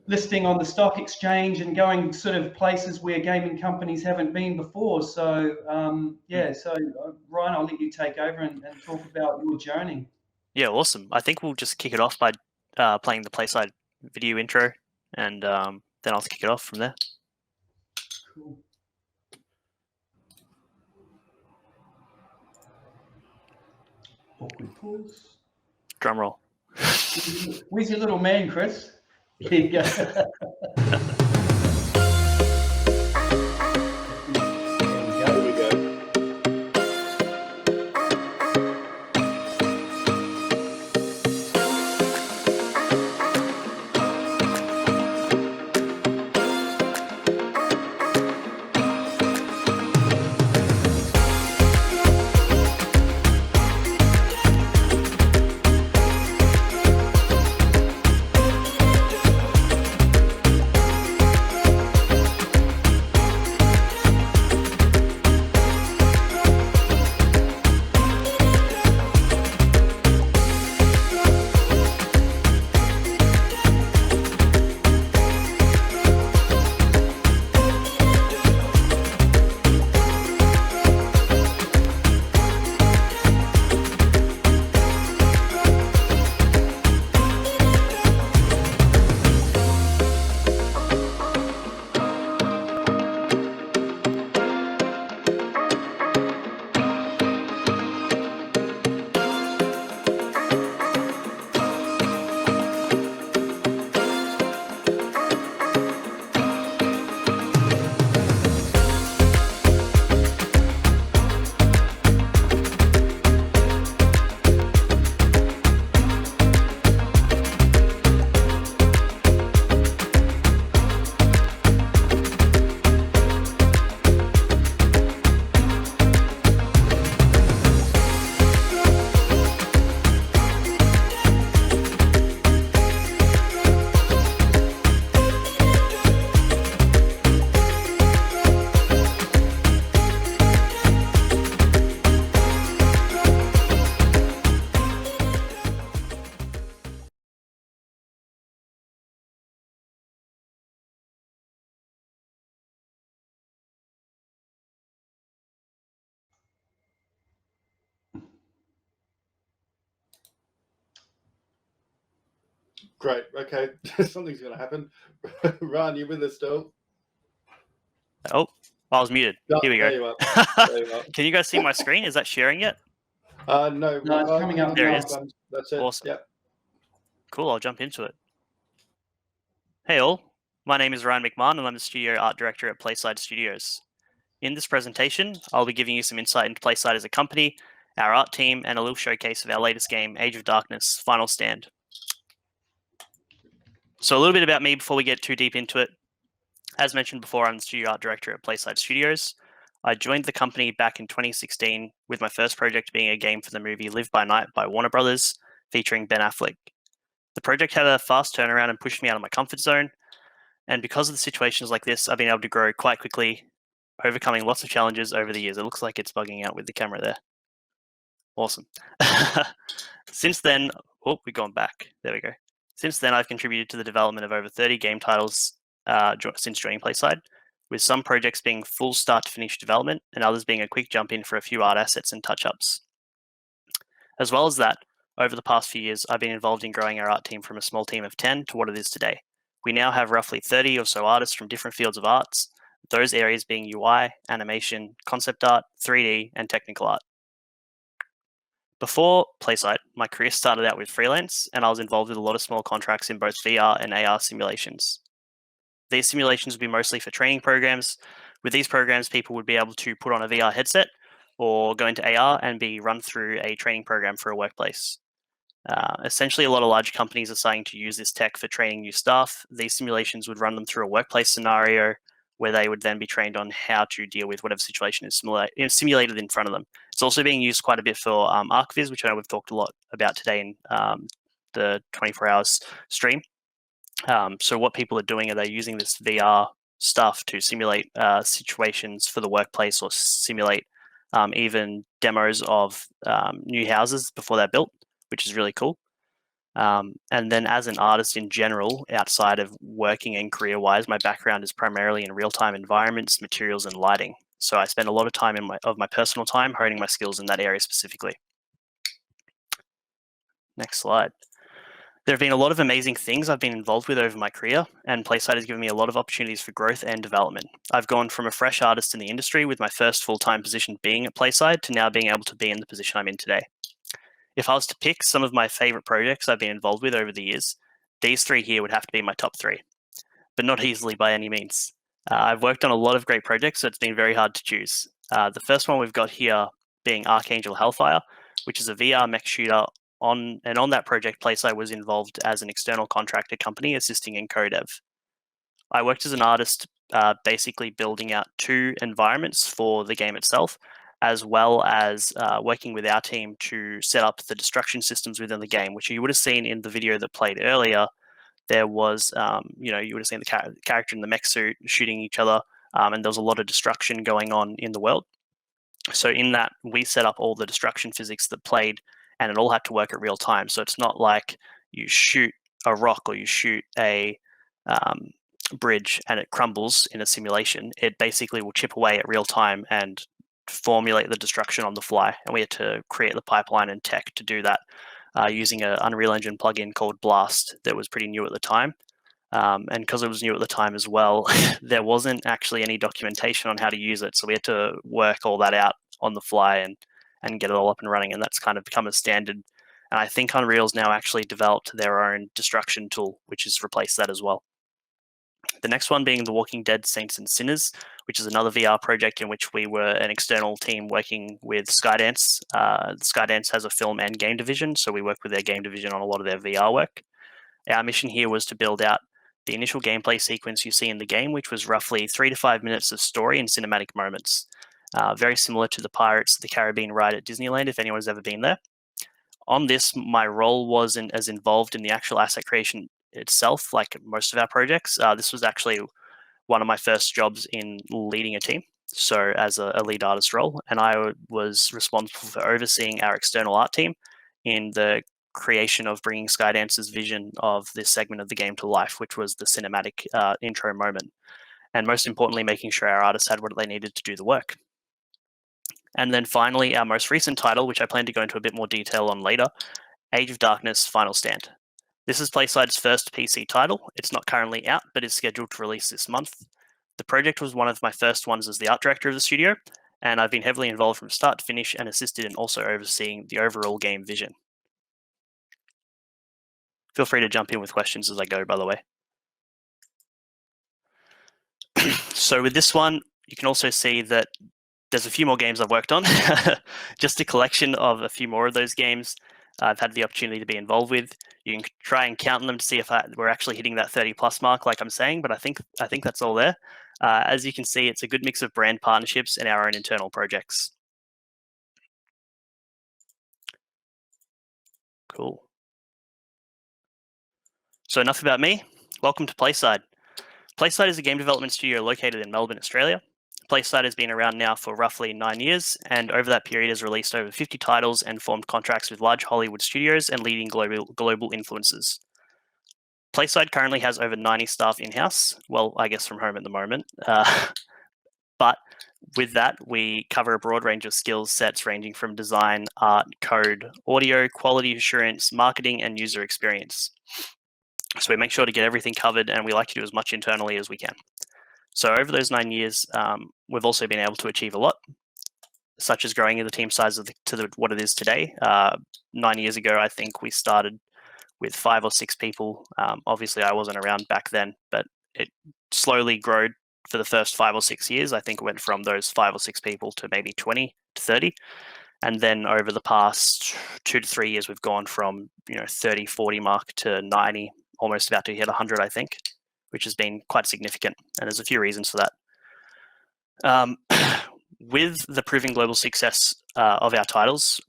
listing on the stock exchange and going sort of places where gaming companies haven't been before. So Ryan, I'll let you take over and talk about your journey. Yeah, awesome. I think we'll just kick it off by playing the Playside video intro, and then I'll kick it off from there. Cool. Awkward pause. Drum roll. Where's your little man, Chris? Here you go. Great. Okay, something's going to happen. Ryan, you with us still? Oh, I was muted. Here we go. There you are. There you are. Can you guys see my screen? Is that sharing yet? No, No, it's coming up There now. it is. That's it. Awesome. Yep. Cool, I'll jump into it. Hey all, my name is Ryan McMahon and I'm the Studio Art Director at Playside Studios. In this presentation, I'll be giving you some insight into Playside as a company, our art team, and a little showcase of our latest game, Age of Darkness: Final Stand. So a little bit about me before we get too deep into it. As mentioned before, I'm the Studio Art Director at Playside Studios. I joined the company back in 2016 with my first project being a game for the movie Live by Night by Warner Brothers, featuring Ben Affleck. The project had a fast turnaround and pushed me out of my comfort zone, and because of the situations like this, I've been able to grow quite quickly, overcoming lots of challenges over the years. It looks like it's bugging out with the camera there. Awesome. Since then, we've gone back. There we go. Since then, I've contributed to the development of over 30 game titles since joining Playside, with some projects being full start to finish development and others being a quick jump in for a few art assets and touch-ups. As well as that, over the past few years, I've been involved in growing our art team from a small team of 10 to what it is today. We now have roughly 30 or so artists from different fields of arts, those areas being UI, animation, concept art, 3D, and technical art. Before Playside, my career started out with freelance, and I was involved with a lot of small contracts in both VR and AR simulations. These simulations would be mostly for training programs. With these programs, people would be able to put on a VR headset or go into AR and be run through a training program for a workplace. Essentially, a lot of large companies are starting to use this tech for training new staff. These simulations would run them through a workplace scenario where they would then be trained on how to deal with whatever situation is simulated in front of them. It's also being used quite a bit for ArchViz, which I know we've talked a lot about today in the 24 hours stream. So what people are doing, are they using this VR stuff to simulate situations for the workplace, or simulate even demos of new houses before they're built, which is really cool. And then as an artist in general, outside of working and career-wise, my background is primarily in real-time environments, materials, and lighting. So I spend a lot of time of my personal time honing my skills in that area specifically. Next slide. There have been a lot of amazing things I've been involved with over my career, and Playside has given me a lot of opportunities for growth and development. I've gone from a fresh artist in the industry with my first full-time position being at Playside to now being able to be in the position I'm in today. If I was to pick some of my favorite projects I've been involved with over the years, these three here would have to be my top three, but not easily by any means. I've worked on a lot of great projects, so it's been very hard to choose. The first one we've got here being Archangel Hellfire, which is a VR mech shooter. On that project, Playside was involved as an external contractor company assisting in co-dev. I worked as an artist, basically building out 2 environments for the game itself, as well as working with our team to set up the destruction systems within the game, which you would have seen in the video that played earlier. There was, you would have seen the character in the mech suit shooting each other, and there was a lot of destruction going on in the world. So in that, we set up all the destruction physics that played, and it all had to work at real time. So it's not like you shoot a rock or you shoot a bridge and it crumbles in a simulation. It basically will chip away at real time and formulate the destruction on the fly. And we had to create the pipeline and tech to do that using an Unreal Engine plugin called Blast that was pretty new at the time. And because it was new at the time as well, there wasn't actually any documentation on how to use it. So we had to work all that out on the fly and get it all up and running, and that's kind of become a standard. And I think Unreal's now actually developed their own destruction tool, which has replaced that as well. The next one being The Walking Dead Saints and Sinners, which is another VR project in which we were an external team working with Skydance. Skydance has a film and game division, so we work with their game division on a lot of their VR work. Our mission here was to build out the initial gameplay sequence you see in the game, which was roughly 3 to 5 minutes of story and cinematic moments. Very similar to the Pirates of the Caribbean ride at Disneyland, if anyone's ever been there. On this, my role wasn't as involved in the actual asset creation itself, like most of our projects. This was actually one of my first jobs in leading a team, so as a lead artist role, and I was responsible for overseeing our external art team in the creation of bringing Skydance's vision of this segment of the game to life, which was the cinematic intro moment, and most importantly, making sure our artists had what they needed to do the work. And then finally, our most recent title, which I plan to go into a bit more detail on later, Age of Darkness: Final Stand. This is Playside's first PC title. It's not currently out, but is scheduled to release this month. The project was one of my first ones as the art director of the studio, and I've been heavily involved from start to finish and assisted in also overseeing the overall game vision. Feel free to jump in with questions as I go, by the way. So with this one, you can also see that there's a few more games I've worked on, just a collection of a few more of those games I've had the opportunity to be involved with. You can try and count them to see if we're actually hitting that 30+ mark, like I'm saying, but I think that's all there. As you can see, it's a good mix of brand partnerships and our own internal projects. Cool. So enough about me. Welcome to Playside. Playside is a game development studio located in Melbourne, Australia. Playside has been around now for roughly 9 years, and over that period has released over 50 titles and formed contracts with large Hollywood studios and leading global influencers. Playside currently has over 90 staff in-house, well, I guess from home at the moment, but with that, we cover a broad range of skill sets ranging from design, art, code, audio, quality assurance, marketing, and user experience. So we make sure to get everything covered, and we like to do as much internally as we can. So over those 9 years, we've also been able to achieve a lot, such as growing the team size to what it is today. 9 years ago, I think we started with 5 or 6 people. Obviously, I wasn't around back then, but it slowly grew for the first 5 or 6 years. I think it went from those 5 or 6 people to maybe 20 to 30. And then over the past 2 to 3 years, we've gone from 30, 40 mark to 90, almost about to hit 100, I think, which has been quite significant. And there's a few reasons for that. With the proven global success of our titles,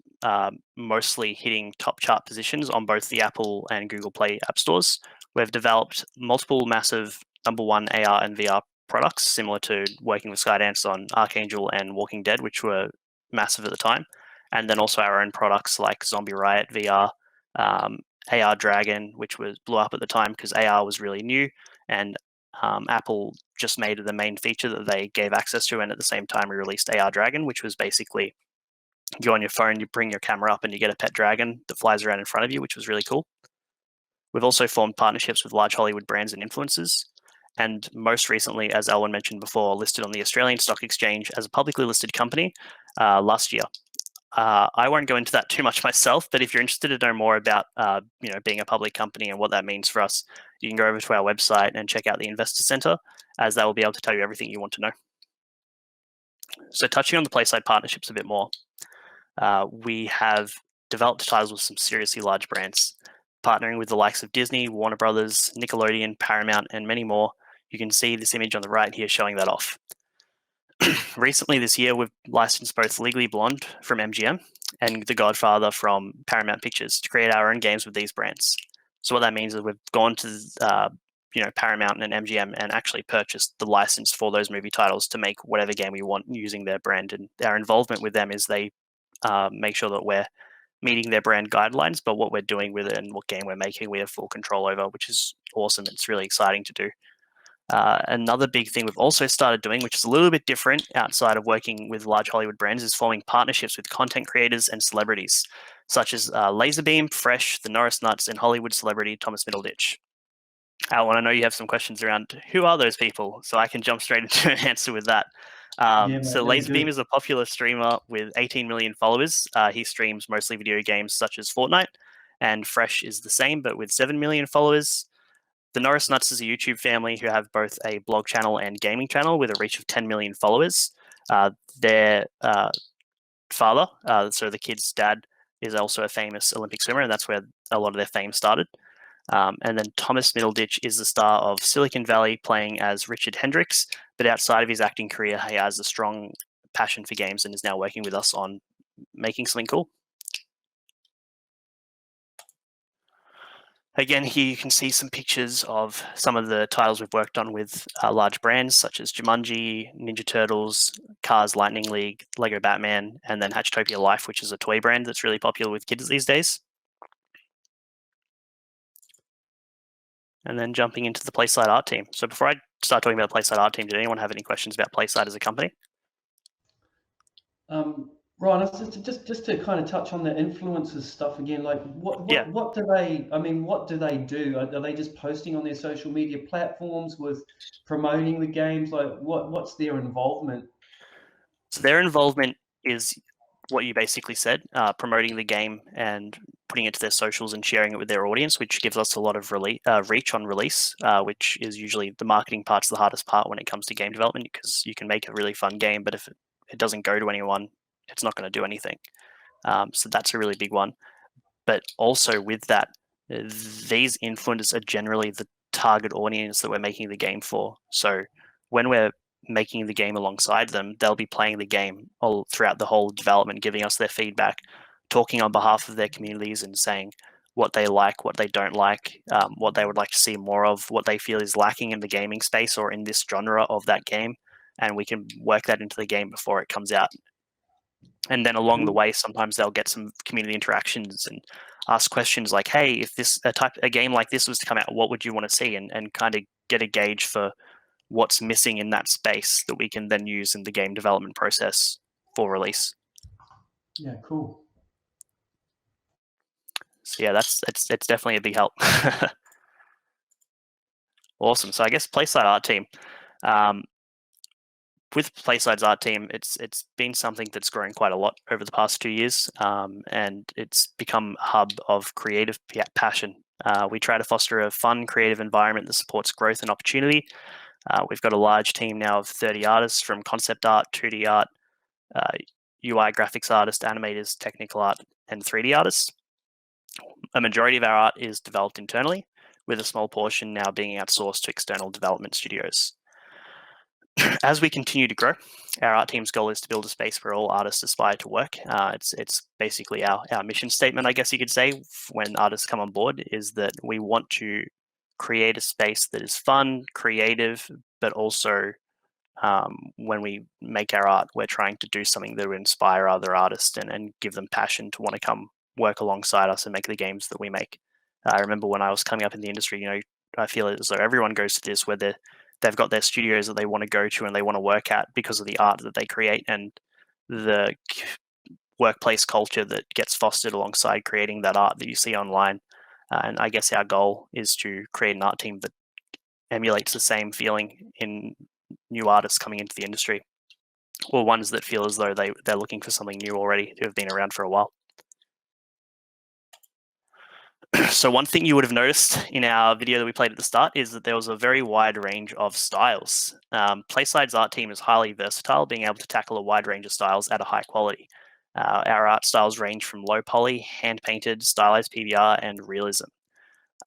mostly hitting top chart positions on both the Apple and Google Play app stores, we've developed multiple massive #1 AR and VR products, similar to working with Skydance on Archangel and Walking Dead, which were massive at the time. And then also our own products like Zombie Riot VR, AR Dragon, which blew up at the time because AR was really new, and Apple just made it the main feature that they gave access to, and at the same time we released AR Dragon, which was basically you on your phone, you bring your camera up and you get a pet dragon that flies around in front of you, which was really cool. We've also formed partnerships with large Hollywood brands and influencers, and most recently, as Alwyn mentioned before, listed on the Australian Stock Exchange as a publicly listed company last year. I won't go into that too much myself, but if you're interested to know more about being a public company and what that means for us, you can go over to our website and check out the Investor Center, as that will be able to tell you everything you want to know. So touching on the Playside partnerships a bit more, we have developed titles with some seriously large brands, partnering with the likes of Disney, Warner Brothers, Nickelodeon, Paramount, and many more. You can see this image on the right here showing that off. Recently this year, we've licensed both Legally Blonde from MGM and The Godfather from Paramount Pictures to create our own games with these brands. So what that means is we've gone to Paramount and MGM and actually purchased the license for those movie titles to make whatever game we want using their brand. And our involvement with them is they make sure that we're meeting their brand guidelines, but what we're doing with it and what game we're making, we have full control over, which is awesome. It's really exciting to do. Another big thing we've also started doing, which is a little bit different outside of working with large Hollywood brands, is forming partnerships with content creators and celebrities, such as Laserbeam, Fresh, the Norris Nuts, and Hollywood celebrity Thomas Middleditch. Alwyn, I know you have some questions around who are those people, so I can jump straight into an answer with that. So Laserbeam is a popular streamer with 18 million followers. He streams mostly video games such as Fortnite, and Fresh is the same, but with 7 million followers. The Norris Nuts is a YouTube family who have both a blog channel and gaming channel with a reach of 10 million followers. Their father, so the kid's dad, is also a famous Olympic swimmer, and that's where a lot of their fame started. And then Thomas Middleditch is the star of Silicon Valley, playing as Richard Hendricks, but outside of his acting career, he has a strong passion for games and is now working with us on making something cool. Again, here you can see some pictures of some of the titles we've worked on with large brands such as Jumanji, Ninja Turtles, Cars Lightning League, Lego Batman, and then Hatchtopia Life, which is a toy brand that's really popular with kids these days. And then jumping into the Playside art team. So before I start talking about the Playside art team, did anyone have any questions about Playside as a company? Ryan, just to kind of touch on the influencers stuff again, like what do they? I mean, what do they do? Are they just posting on their social media platforms with promoting the games? Like what's their involvement? So their involvement is what you basically said, promoting the game and putting it to their socials and sharing it with their audience, which gives us a lot of reach on release, which is usually the marketing part's the hardest part when it comes to game development, because you can make a really fun game, but if it doesn't go to anyone, it's not going to do anything. So that's a really big one. But also with that, these influencers are generally the target audience that we're making the game for. So when we're making the game alongside them, they'll be playing the game all throughout the whole development, giving us their feedback, talking on behalf of their communities and saying what they like, what they don't like, what they would like to see more of, what they feel is lacking in the gaming space or in this genre of that game. And we can work that into the game before it comes out. And then along the way, sometimes they'll get some community interactions and ask questions like, hey, if this a game like this was to come out, what would you want to see? And kind of get a gauge for what's missing in that space that we can then use in the game development process for release. Yeah, cool. So yeah, it's definitely a big help. Awesome. So I guess Playside art team. With Playside's art team, it's been something that's grown quite a lot over the past 2 years, and it's become a hub of creative passion. We try to foster a fun, creative environment that supports growth and opportunity. We've got a large team now of 30 artists, from concept art, 2D art, UI graphics artists, animators, technical art, and 3D artists. A majority of our art is developed internally, with a small portion now being outsourced to external development studios. As we continue to grow, our art team's goal is to build a space where all artists aspire to work. It's basically our mission statement, I guess you could say, when artists come on board, is that we want to create a space that is fun, creative, but also when we make our art, we're trying to do something that would inspire other artists and give them passion to want to come work alongside us and make the games that we make. I remember when I was coming up in the industry, I feel as though everyone goes to this where they've got their studios that they want to go to and they want to work at because of the art that they create and the workplace culture that gets fostered alongside creating that art that you see online. And I guess our goal is to create an art team that emulates the same feeling in new artists coming into the industry, or ones that feel as though they're looking for something new already, who have been around for a while. So one thing you would have noticed in our video that we played at the start is that there was a very wide range of styles. Playside's art team is highly versatile, being able to tackle a wide range of styles at a high quality. Our art styles range from low poly, hand-painted, stylized PBR, and realism.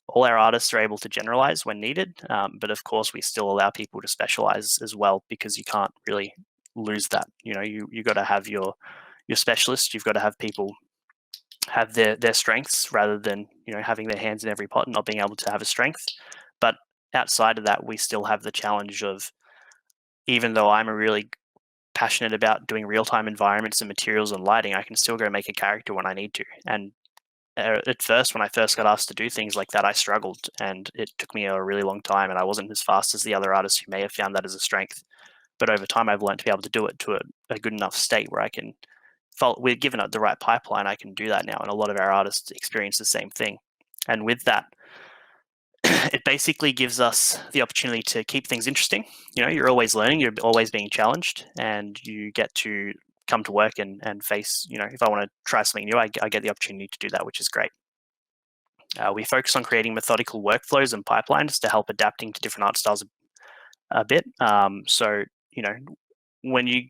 All our artists are able to generalize when needed, but of course we still allow people to specialize as well, because you can't really lose that. You got to have your specialists. You've got to have people have their strengths rather than having their hands in every pot and not being able to have a strength. But outside of that, we still have the challenge of, even though I'm really passionate about doing real-time environments and materials and lighting, I can still go make a character when I need to. And at first, when I first got asked to do things like that, I struggled, and it took me a really long time, and I wasn't as fast as the other artists who may have found that as a strength. But over time, I've learned to be able to do it to a good enough state where I can, we're given the right pipeline, I can do that now. And a lot of our artists experience the same thing. And with that, it basically gives us the opportunity to keep things interesting. You're always learning, you're always being challenged, and you get to come to work and face, if I want to try something new, I get the opportunity to do that, which is great. We focus on creating methodical workflows and pipelines to help adapting to different art styles a bit. So, when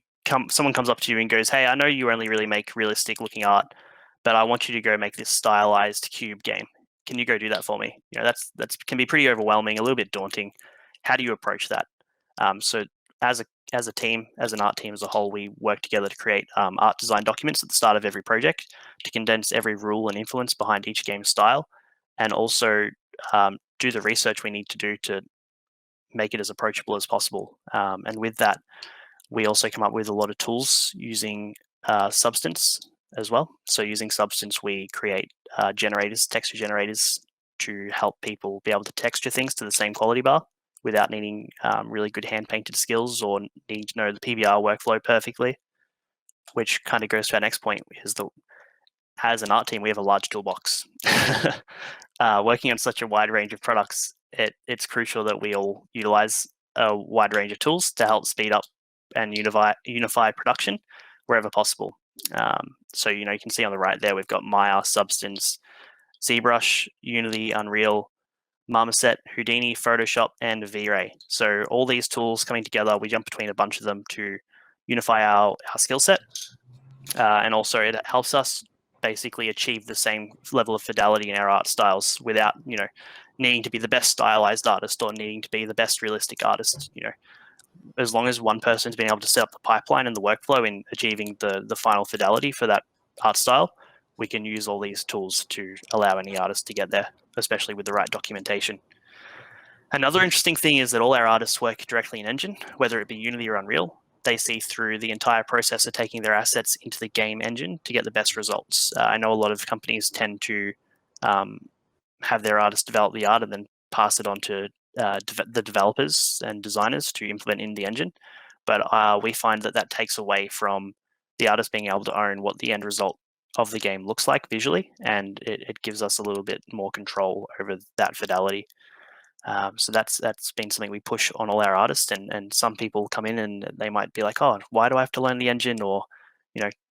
someone comes up to you and goes, hey, I know you only really make realistic looking art, but I want you to go make this stylized cube game. Can you go do that for me? That's can be pretty overwhelming, a little bit daunting. How do you approach that? So as a team, as an art team as a whole, we work together to create art design documents at the start of every project to condense every rule and influence behind each game style, and also do the research we need to do to make it as approachable as possible. And with that, we also come up with a lot of tools using Substance as well. So using Substance, we create generators, texture generators, to help people be able to texture things to the same quality bar without needing really good hand-painted skills or needing to know the PBR workflow perfectly. which kind of goes to our next point, is as an art team, we have a large toolbox. Working on such a wide range of products, it's crucial that we all utilize a wide range of tools to help speed up and unify production wherever possible. So, you can see on the right there, we've got Maya, Substance, ZBrush, Unity, Unreal, Marmoset, Houdini, Photoshop, and V-Ray. So all these tools coming together, we jump between a bunch of them to unify our skill set. And also it helps us basically achieve the same level of fidelity in our art styles without, needing to be the best stylized artist or needing to be the best realistic artist. As long as one person's been able to set up the pipeline and the workflow in achieving the final fidelity for that art style, we can use all these tools to allow any artist to get there, especially with the right documentation. Another interesting thing is that all our artists work directly in engine, whether it be Unity or Unreal. They see through the entire process of taking their assets into the game engine to get the best results. I know a lot of companies tend to have their artists develop the art and then pass it on to the developers and designers to implement in the engine. But we find that takes away from the artist being able to own what the end result of the game looks like visually, and it gives us a little bit more control over that fidelity. So that's been something we push on all our artists, and some people come in and they might be like, oh, why do I have to learn the engine? Or,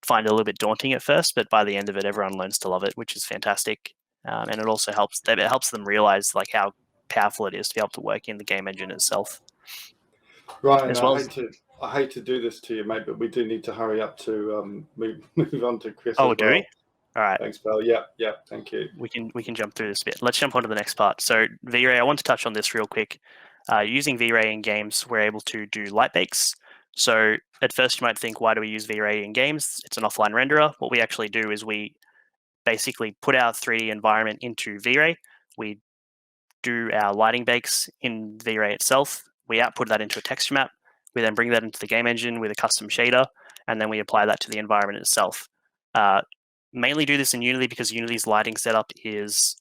find it a little bit daunting at first, but by the end of it, everyone learns to love it, which is fantastic. And it also helps them realize like how powerful it is to be able to work in the game engine itself. Ryan, as well I hate to do this to you, mate, but we do need to hurry up to move on to Chris. Oh, do we? All right. Thanks, Belle. Yeah, thank you. We can jump through this a bit. Let's jump on to the next part. So V-Ray, I want to touch on this real quick. Using V-Ray in games, we're able to do light bakes. So at first you might think, why do we use V-Ray in games? It's an offline renderer. What we actually do is we basically put our 3D environment into V-Ray. We do our lighting bakes in V-Ray itself. We output that into a texture map. We then bring that into the game engine with a custom shader, and then we apply that to the environment itself. Mainly do this in Unity because Unity's lighting setup is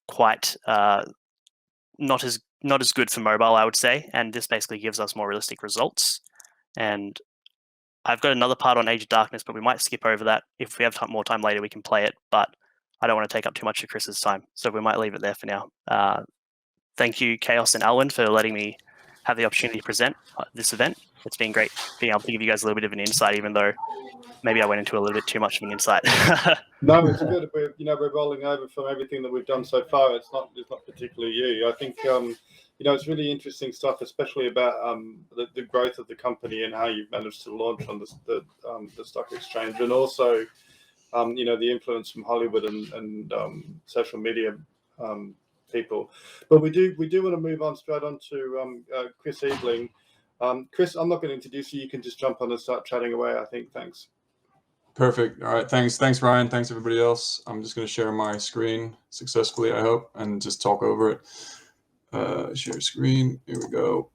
quite not as good for mobile, I would say, and this basically gives us more realistic results. And I've got another part on Age of Darkness, but we might skip over that. If we have more time later, we can play it, but I don't want to take up too much of Chris's time, so we might leave it there for now. Thank you, Chaos and Alwyn, for letting me have the opportunity to present this event. It's been great being able to give you guys a little bit of an insight, even though maybe I went into a little bit too much of an insight. No, it's good. We're rolling over from everything that we've done so far. It's not particularly you. I think it's really interesting stuff, especially about the growth of the company and how you've managed to launch on the stock exchange, and also the influence from Hollywood and social media people. But we do want to move on straight on to Chris Ebeling. Chris, I'm not going to introduce you. You can just jump on and start chatting away, I think. Thanks. Perfect. All right. Thanks, Ryan. Thanks, everybody else. I'm just going to share my screen successfully, I hope, and just talk over it. Share screen. Here we go.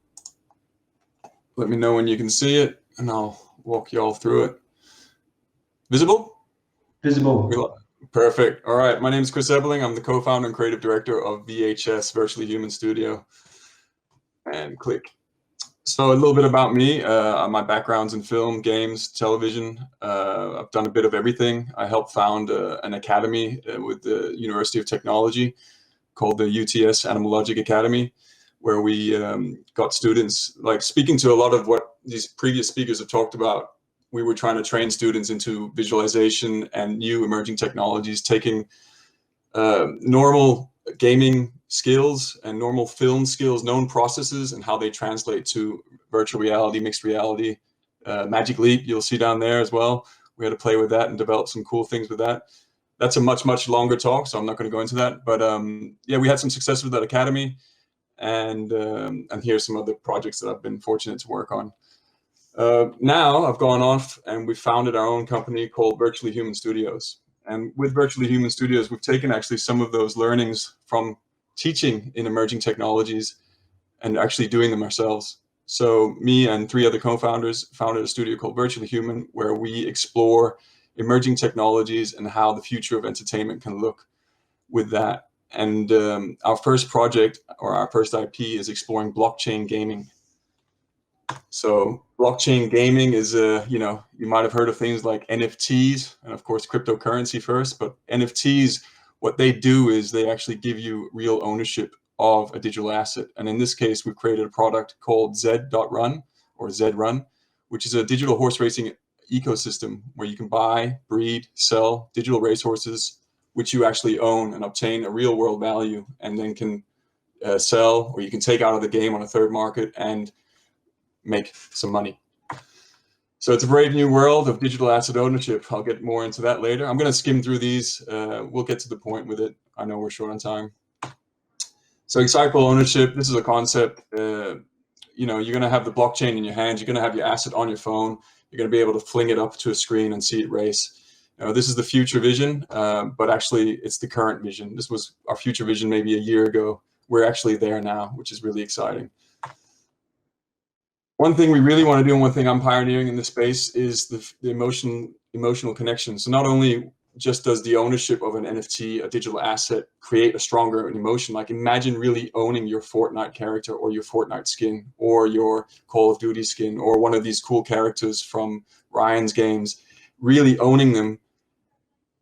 Let me know when you can see it, and I'll walk you all through it. Visible? Visible. Perfect. All right. My name is Chris Ebeling. I'm the co-founder and creative director of VHS Virtually Human Studio. And click. So a little bit about me. My background's in film, games, television. I've done a bit of everything. I helped found an academy with the University of Technology called the UTS Animalogic Academy, where we got students, like speaking to a lot of what these previous speakers have talked about. We were trying to train students into visualization and new emerging technologies, taking normal gaming skills and normal film skills, known processes, and how they translate to virtual reality, mixed reality, Magic Leap, you'll see down there as well. We had to play with that and develop some cool things with that. That's a much longer talk, so I'm not going to go into that. But yeah, we had some success with that academy, and here's some other projects that I've been fortunate to work on. Now I've gone off and we founded our own company called Virtually Human Studios. And with Virtually Human Studios, we've taken actually some of those learnings from teaching in emerging technologies and actually doing them ourselves. So me and 3 other co-founders founded a studio called Virtually Human, where we explore emerging technologies and how the future of entertainment can look with that. And our first project, or our first IP, is exploring blockchain gaming. So blockchain gaming is, you know, you might have heard of things like NFTs and of course cryptocurrency first, but NFTs, what they do is they actually give you real ownership of a digital asset. And in this case, we've created a product called Z.Run or Z.Run, which is a digital horse racing ecosystem where you can buy, breed, sell digital racehorses, which you actually own and obtain a real world value, and then can sell, or you can take out of the game on a third market and make some money. So it's a brave new world of digital asset ownership. I'll get more into that later. I'm going to skim through these. We'll get to the point with it. I know we're short on time. So excitable ownership, this is a concept. You know, you're going to have the blockchain in your hands. You're going to have your asset on your phone. You're going to be able to fling it up to a screen and see it race. This is the future vision, but actually it's the current vision. This was our future vision maybe a year ago. We're actually there now, which is really exciting. One thing we really want to do, and one thing I'm pioneering in this space, is the emotional connection. So not only just does the ownership of an NFT, a digital asset, create a stronger emotion, like imagine really owning your Fortnite character or your Fortnite skin or your Call of Duty skin or one of these cool characters from Ryan's games, really owning them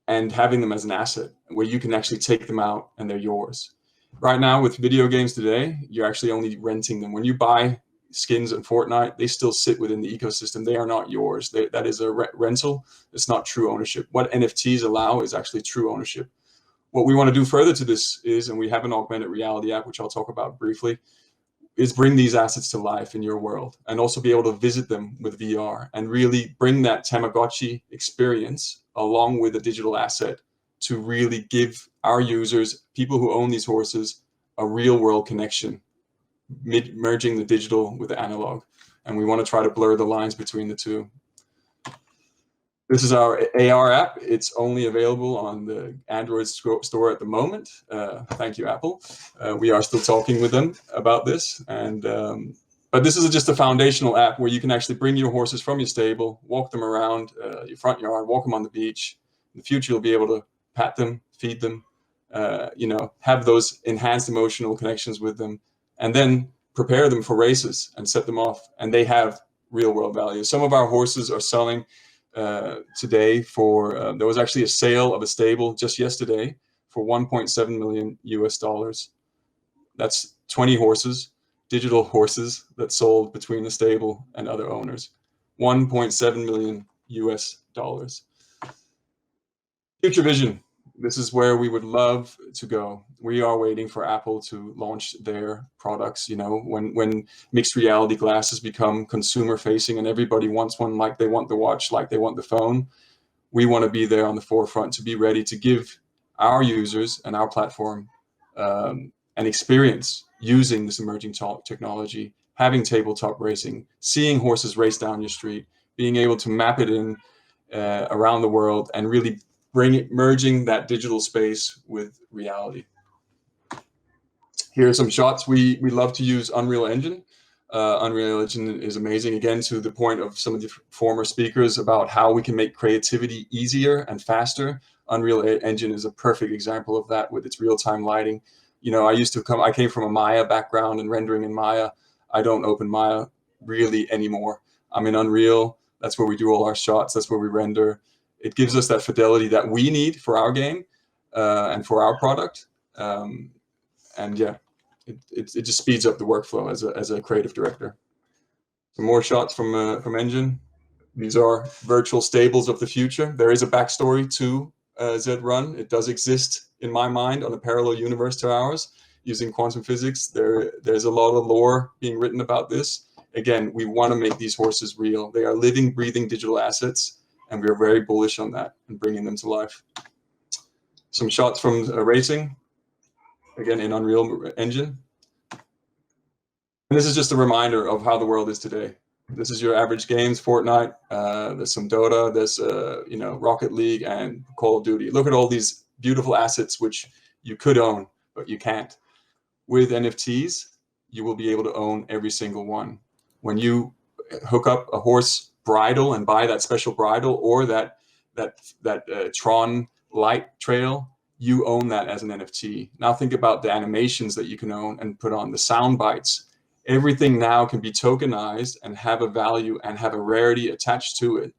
and having them as an asset where you can actually take them out and they're yours. Right now with video games today, you're actually only renting them. When you buy skins in Fortnite, they still sit within the ecosystem. They are not yours. That is a rental. It's not true ownership. What NFTs allow is actually true ownership. What we want to do further to this is, and we have an augmented reality app, which I'll talk about briefly, is bring these assets to life in your world and also be able to visit them with VR and really bring that Tamagotchi experience along with a digital asset to really give our users, people who own these horses, a real world connection, merging the digital with the analog. And we want to try to blur the lines between the two. This is our AR app. It's only available on the Android store at the moment. Thank you, Apple. We are still talking with them about this. And but this is just a foundational app where you can actually bring your horses from your stable, walk them around your front yard, walk them on the beach. In the future, you'll be able to pat them, feed them, you know, have those enhanced emotional connections with them, and then prepare them for races and set them off. And they have real world value. Some of our horses are selling today for, there was actually a sale of a stable just yesterday for $1.7 million US. That's 20 horses, digital horses that sold between the stable and other owners. $1.7 million US. Future vision. This is where we would love to go. We are waiting for Apple to launch their products. You know, when mixed reality glasses become consumer facing and everybody wants one, like they want the watch, like they want the phone, we want to be there on the forefront to be ready to give our users and our platform an experience using this emerging technology, having tabletop racing, seeing horses race down your street, being able to map it in around the world and really merging that digital space with reality. Here are some shots. We love to use Unreal Engine. Unreal Engine is amazing, again, to the point of some of the former speakers about how we can make creativity easier and faster. Unreal Engine is a perfect example of that with its real-time lighting. You know, I came from a Maya background and rendering in Maya. I don't open Maya really anymore. I'm in Unreal. That's where we do all our shots. That's where we render. It gives us that fidelity that we need for our game and for our product. And yeah, it just speeds up the workflow as a creative director. Some more shots from Engine. These are virtual stables of the future. There is a backstory to Z.Run. It does exist in my mind on a parallel universe to ours using quantum physics. There's a lot of lore being written about this. Again, we want to make these horses real. They are living, breathing digital assets. And we're very bullish on that and bringing them to life. Some shots from racing, again in Unreal Engine. And this is just a reminder of how the world is today. This is your average games, Fortnite. There's some Dota. There's you know, Rocket League and Call of Duty. Look at all these beautiful assets which you could own, but you can't. With NFTs, you will be able to own every single one. When you hook up a horse bridle and buy that special bridle or that Tron light trail, you own that as an NFT. Now think about the animations that you can own and put on, the sound bites, everything now can be tokenized and have a value and have a rarity attached to it,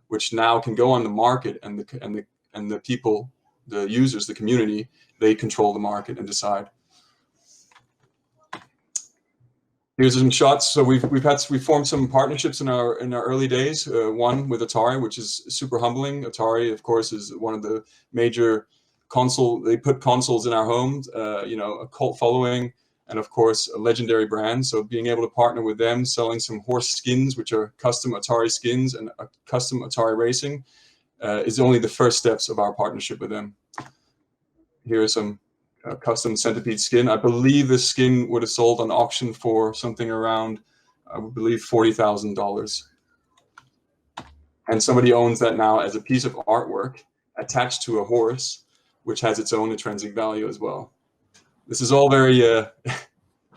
which now can go on the market, and the people, the users, the community, they control the market and decide. Here's some shots. So we've formed some partnerships in our early days. One with Atari, which is super humbling. Atari, of course, is one of the major console. They put consoles in our homes. You know, a cult following, and of course a legendary brand. So being able to partner with them, selling some horse skins, which are custom Atari skins, and a custom Atari racing, is only the first steps of our partnership with them. Here are some custom centipede skin. I believe this skin would have sold on auction for something around, I would believe, $40,000. And somebody owns that now as a piece of artwork attached to a horse, which has its own intrinsic value as well. This is all very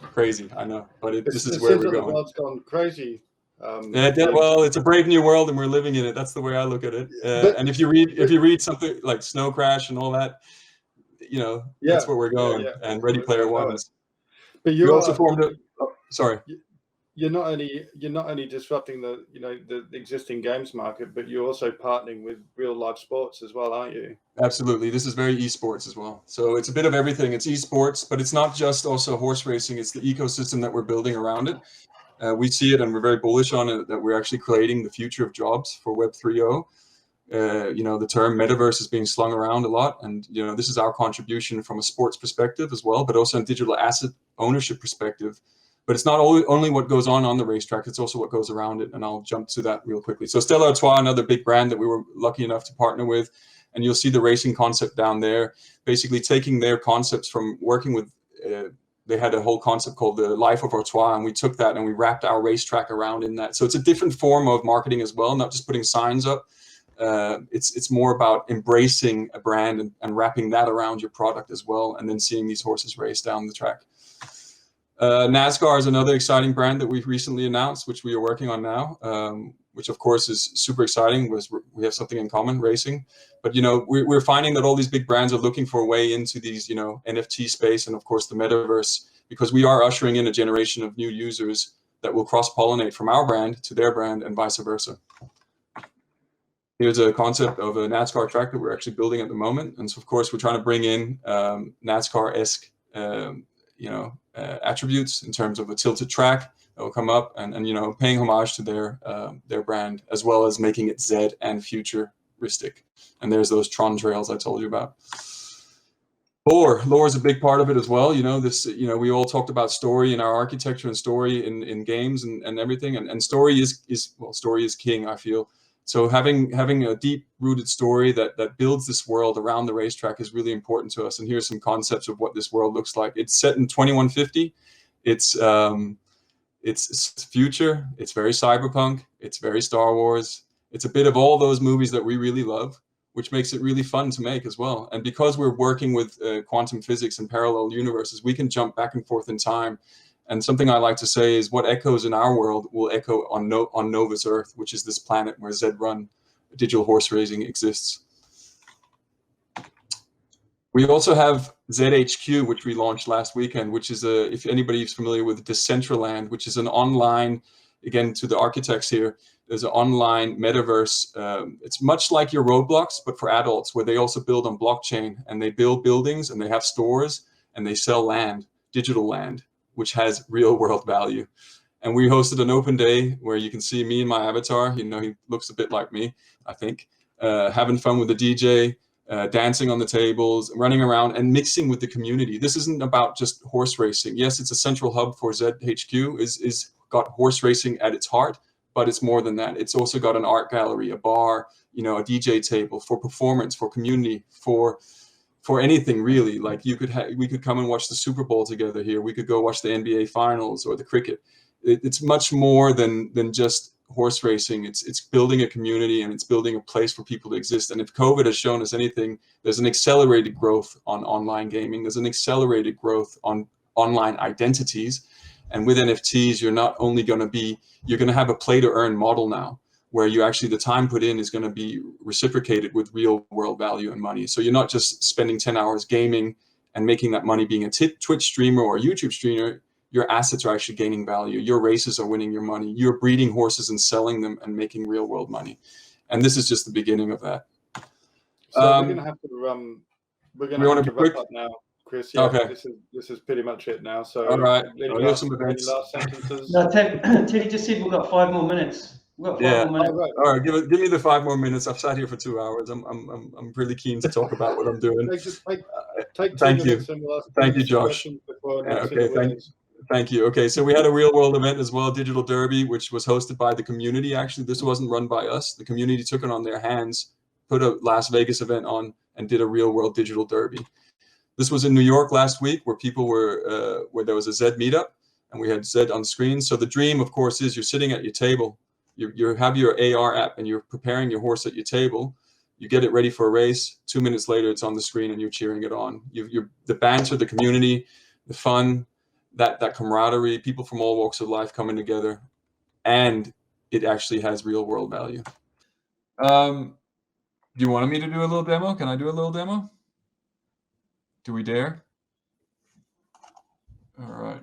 crazy, I know, but this is where we're going. The world's gone crazy. Well, it's a brave new world, and we're living in it. That's the way I look at it. And if you read something like Snow Crash and all that, you know, that's where we're going. And Ready Player One is. But you also formed a. Sorry. You're not only disrupting the existing games market, but you're also partnering with real life sports as well, aren't you? Absolutely. This is very esports as well. So it's a bit of everything. It's esports, but it's not just also horse racing. It's the ecosystem that we're building around it. We see it, and we're very bullish on it, that we're actually creating the future of jobs for Web 3.0. You know, the term metaverse is being slung around a lot, and you know, this is our contribution from a sports perspective as well, but also a digital asset ownership perspective. But it's not only what goes on the racetrack, it's also what goes around it, and I'll jump to that real quickly. So Stella Artois, another big brand that we were lucky enough to partner with, and you'll see the racing concept down there, basically taking their concepts from working with, they had a whole concept called the Life of Artois, and we took that and we wrapped our racetrack around in that. So it's a different form of marketing as well, not just putting signs up. It's more about embracing a brand and wrapping that around your product as well, and then seeing these horses race down the track. NASCAR is another exciting brand that we've recently announced, which we are working on now, which of course is super exciting, because we have something in common, racing. But you know, we're finding that all these big brands are looking for a way into these, you know, NFT space, and of course the metaverse, because we are ushering in a generation of new users that will cross-pollinate from our brand to their brand and vice versa. Here's a concept of a NASCAR track that we're actually building at the moment. And so of course we're trying to bring in NASCAR-esque attributes in terms of a tilted track that will come up, and you know, paying homage to their brand, as well as making it Z and futuristic. And there's those Tron trails I told you about. Lore is a big part of it as well. You know, we all talked about story in our architecture, and story in games and everything, and story is king, I feel. So having a deep-rooted story that builds this world around the racetrack is really important to us. And here's some concepts of what this world looks like. It's set in 2150. It's future. It's very cyberpunk. It's very Star Wars. It's a bit of all those movies that we really love, which makes it really fun to make as well. And because we're working with quantum physics and parallel universes, we can jump back and forth in time. And something I like to say is what echoes in our world will echo on Nova's Earth, which is this planet where Z-Run digital horse racing exists. We also have ZHQ, which we launched last weekend, which is if anybody is familiar with Decentraland, which is an online, again, to the architects here, there's an online metaverse. It's much like your Roblox, but for adults, where they also build on blockchain, and they build buildings, and they have stores, and they sell land, digital land, which has real world value. And we hosted an open day where you can see me and my avatar. You know, he looks a bit like me, I think, having fun with the DJ, dancing on the tables, running around and mixing with the community. This isn't about just horse racing. Yes, it's a central hub for ZHQ, is got horse racing at its heart, but it's more than that. It's also got an art gallery, a bar, you know, a DJ table for performance, for community, for anything really. Like we could come and watch the Super Bowl together here. We could go watch the NBA finals or the cricket. It's much more than just horse racing. It's building a community, and it's building a place for people to exist. And if COVID has shown us anything, there's an accelerated growth on online gaming. There's an accelerated growth on online identities. And with NFTs, you're not only going to be, you're going to have a play to earn model now, where you actually, the time put in is going to be reciprocated with real world value and money. So you're not just spending 10 hours gaming and making that money being a Twitch streamer or a YouTube streamer. your assets are actually gaining value. Your races are winning your money. You're breeding horses and selling them and making real world money. And this is just the beginning of that. So we're going to have to wrap up now, Chris. Yeah, okay. This is pretty much it now. So all right, any last sentences? No, Teddy just said we've got 5 more minutes. We've got 5 more minutes. Right. All right, give me the 5 more minutes. I've sat here for 2 hours. I'm really keen to talk about what I'm doing. Take 2 Thank minutes you. and we'll ask Thank you, Josh. Thank you. Okay, so we had a real world event as well, Digital Derby, which was hosted by the community. Actually, this wasn't run by us. The community took it on their hands, put a Las Vegas event on, and did a real world digital derby. This was in New York last week, where people were, where there was a Zed meetup, and we had Zed on screen. So the dream, of course, is you're sitting at your table, you have your AR app, and you're preparing your horse at your table. You get it ready for a race. 2 minutes later, it's on the screen, and you're cheering it on. The banter, the community, the fun, that camaraderie, people from all walks of life coming together, and it actually has real world value. Do you want me to do a little demo? Can I do a little demo? Do we dare? All right.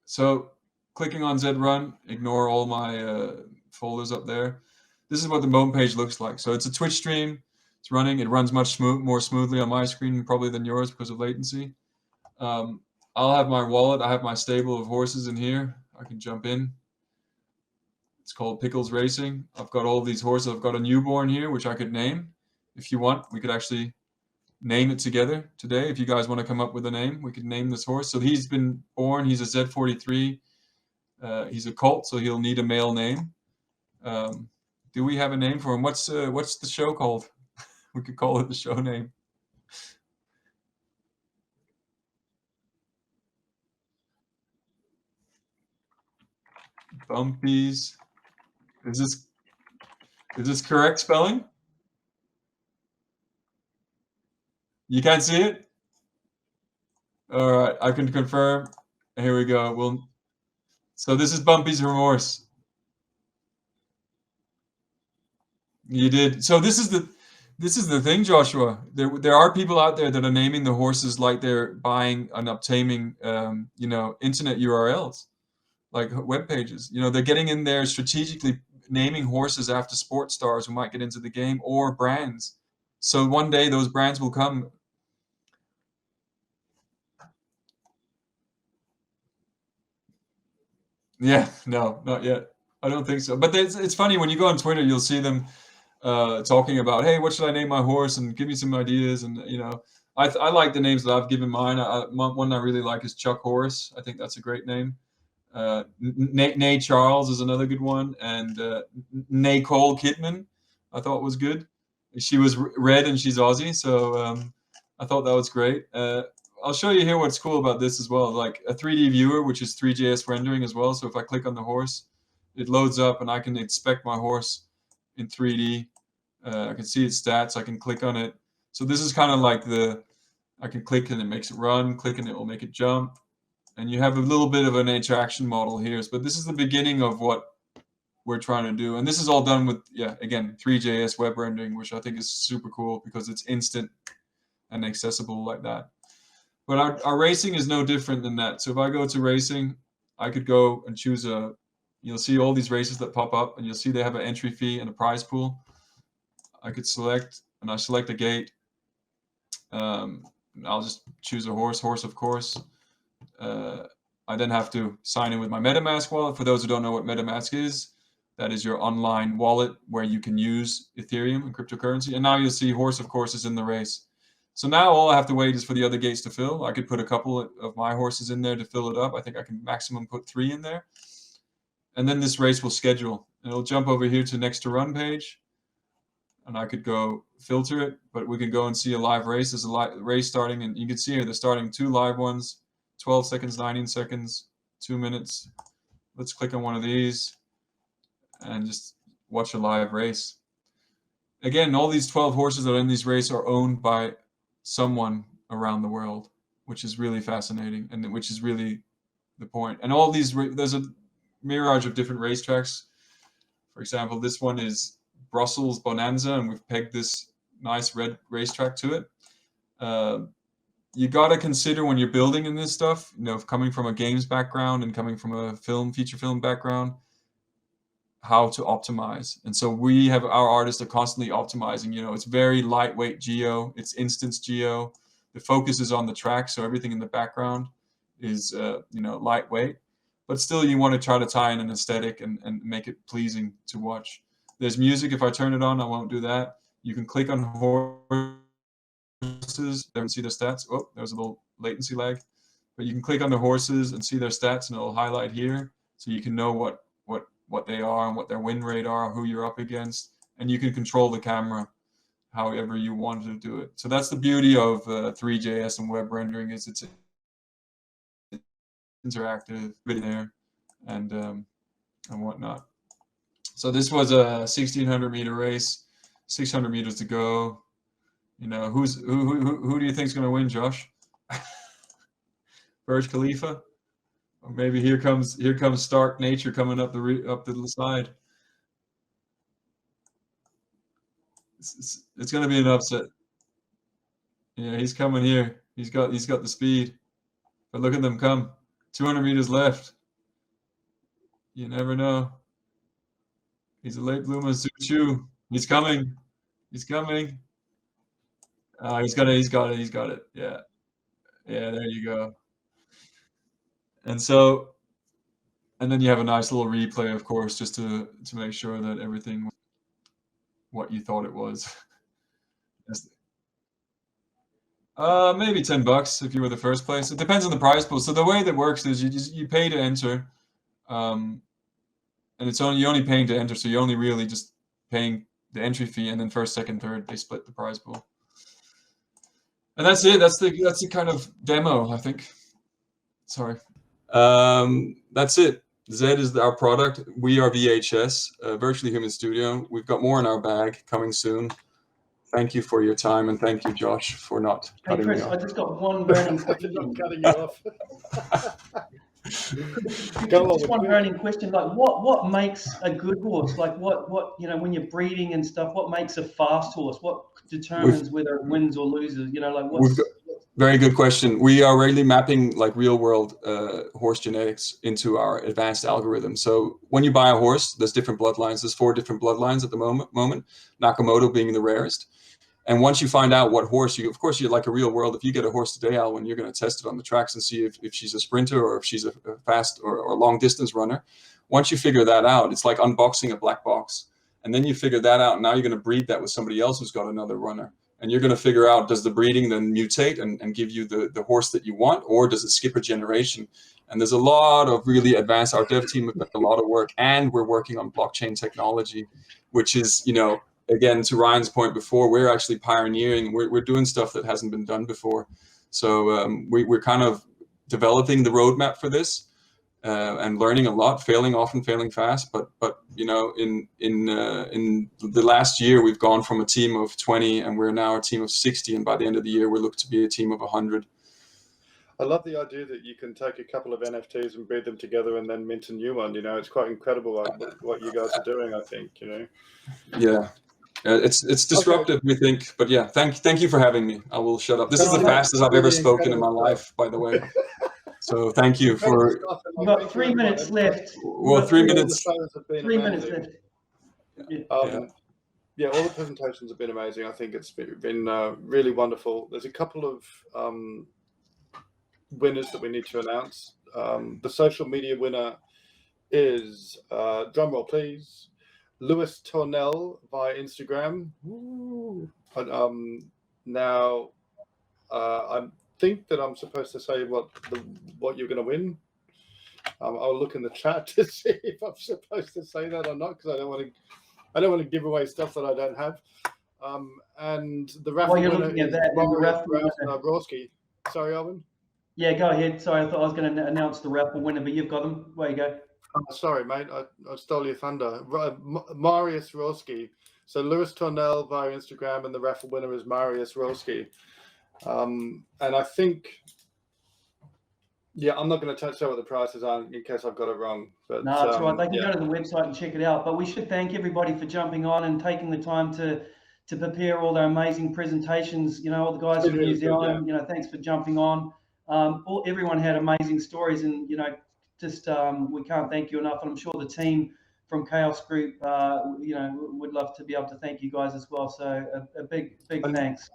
So clicking on Zed Run, ignore all my folders up there. This is what the home page looks like. So it's a Twitch stream. It's running. It runs much more smoothly on my screen probably than yours because of latency. I'll have my wallet. I have my stable of horses in here. I can jump in. It's called Pickles Racing. I've got all these horses. I've got a newborn here, which I could name. If you want, we could actually name it together today. If you guys want to come up with a name, we could name this horse. So he's been born. He's a Z43. He's a colt, so he'll need a male name. Do we have a name for him? What's the show called? We could call it the show name. Bumpies. Is this correct spelling? You can't see it? All right, I can confirm. Here we go. So this is Bumpy's Remorse. You did. So this is the thing, Joshua. There are people out there that are naming the horses like they're buying and obtaining internet URLs, like web pages. They're getting in there strategically naming horses after sports stars who might get into the game or brands. So one day those brands will come. Yeah, no, not yet. I don't think so. But it's funny when you go on Twitter, you'll see them talking about, hey, what should I name my horse, and give me some ideas. And I like the names that I've given mine. One I really like is Chuck Horse. I think that's a great name. Nay Charles is another good one, and Nicole Kidman I thought was good. She was red and she's Aussie, so I thought that was great. I'll show you here what's cool about this as well, like a 3D viewer, which is 3JS rendering as well. So if I click on the horse, it loads up and I can inspect my horse in 3D. I can see its stats. I can click on it. So this is kind of like I can click and it makes it run, click and it will make it jump. And you have a little bit of an interaction model here. But this is the beginning of what we're trying to do. And this is all done with, again, 3JS web rendering, which I think is super cool because it's instant and accessible like that. But our racing is no different than that. So if I go to racing, I could go and choose you'll see all these races that pop up, and you'll see they have an entry fee and a prize pool. I could select, and I select a gate. I'll just choose a horse of course. I then have to sign in with my MetaMask wallet. For those who don't know what MetaMask is, that is your online wallet where you can use Ethereum and cryptocurrency. And now you'll see horse of course is in the race. So now all I have to wait is for the other gates to fill. I could put a couple of my horses in there to fill it up. I think I can maximum put 3 in there. And then this race will schedule. It'll jump over here to next to run page. And I could go filter it, but we can go and see a live race. There's a race starting, and you can see here they're starting 2 live ones, 12 seconds, 19 seconds, 2 minutes. Let's click on one of these and just watch a live race. Again, all these 12 horses that are in these races are owned by someone around the world, which is really fascinating, and which is really the point. And all these, there's a mirage of different racetracks. For example, this one is Brussels Bonanza, and we've pegged this nice red racetrack to it. you got to consider when you're building in this stuff, you know, coming from a games background and coming from a feature film background, how to optimize. And so we have, our artists are constantly optimizing. You know, it's very lightweight geo, it's instance geo. The focus is on the track, so everything in the background is you know, lightweight, but still you want to try to tie in an aesthetic and make it pleasing to watch. There's music. If I turn it on, I won't do that. You can click on horses there and see their stats. Oh, there's a little latency lag, but you can click on the horses and see their stats, and it'll highlight here, so you can know what they are and what their win rate are, who you're up against, and you can control the camera however you want to do it. So that's the beauty of 3JS and web rendering, is it's interactive there and whatnot. So this was a 1,600-meter race, 600 meters to go. You know, who do you think is going to win, Josh? Burj Khalifa, or maybe here comes stark nature coming up the side. It's going to be an upset. Yeah, he's coming here. He's got the speed. But look at them come. 200 meters left. You never know. He's a late bloomer, Zuchu. He's coming. He's coming. He's got it. Yeah. Yeah, there you go. And so, and then you have a nice little replay, of course, just to make sure that everything what you thought it was. Maybe $10 if you were the first place. It depends on the prize pool. So the way that works is you pay to enter, and you're only paying to enter, so you're only really just paying the entry fee, and then first, second, third, they split the prize pool. And that's it. That's the kind of demo, I think. Sorry. That's it. Zed is our product. We are VHS, Virtually Human Studio. We've got more in our bag coming soon. Thank you for your time, and thank you, Josh, for not cutting me off. I just got one burning question. Not cutting you off. Just one burning question. Like, what makes a good horse? Like, what you know, when you're breeding and stuff, what makes a fast horse? What determines whether it wins or loses? You know, like what's very good question. We are really mapping like real world horse genetics into our advanced algorithm. So when you buy a horse, there's different bloodlines. There's 4 different bloodlines at the moment, Nakamoto being the rarest. And once you find out what horse of course, you're like a real world. If you get a horse today, Alwyn, you're going to test it on the tracks and see if she's a sprinter or if she's a fast or long distance runner. Once you figure that out, it's like unboxing a black box. And then you figure that out. Now you're going to breed that with somebody else who's got another runner. And you're going to figure out, does the breeding then mutate and give you the horse that you want, or does it skip a generation? And there's a lot of really advanced, our dev team have done a lot of work, and we're working on blockchain technology, which is, you know, again, to Ryan's point before, we're actually pioneering, we're doing stuff that hasn't been done before. So we're kind of developing the roadmap for this. And learning a lot, often failing fast, but you know, in the last year we've gone from a team of 20 and we're now a team of 60, and by the end of the year we're looking to be a team of 100. I love the idea that you can take a couple of NFTs and breed them together and then mint a new one. You know, it's quite incredible what you guys are doing, I think, you know. Yeah. It's disruptive, okay. We think, but yeah, thank you for having me. I will shut up. This is the fastest I've ever spoken in my life, by the way. So thank you for. We've got 3 minutes left. Well, 3 minutes. 3 minutes left. Yeah, all the presentations have been amazing. I think it's been really wonderful. There's a couple of winners that we need to announce. The social media winner is, drumroll please, Lewis Tornell via Instagram. Now, I think that I'm supposed to say what you're going to win. I'll look in the chat to see if I'm supposed to say that or not, because I don't want to give away stuff that I don't have. And the raffle winner is Roski. Sorry, Alwyn. Yeah, go ahead. Sorry, I thought I was going to announce the raffle winner, but you've got them. Where you go? Oh, sorry, mate. I stole your thunder. Marius Roski. So Lewis Tornell via Instagram, and the raffle winner is Marius Roski. And I think, yeah, I'm not going to say what the prices are in case I've got it wrong. But no, that's right. They can go to the website and check it out. But we should thank everybody for jumping on and taking the time to to prepare all their amazing presentations. All the guys from New Zealand, thanks for jumping on. Everyone had amazing stories, and just we can't thank you enough. And I'm sure the team from Chaos Group, would love to be able to thank you guys as well. So a big thanks.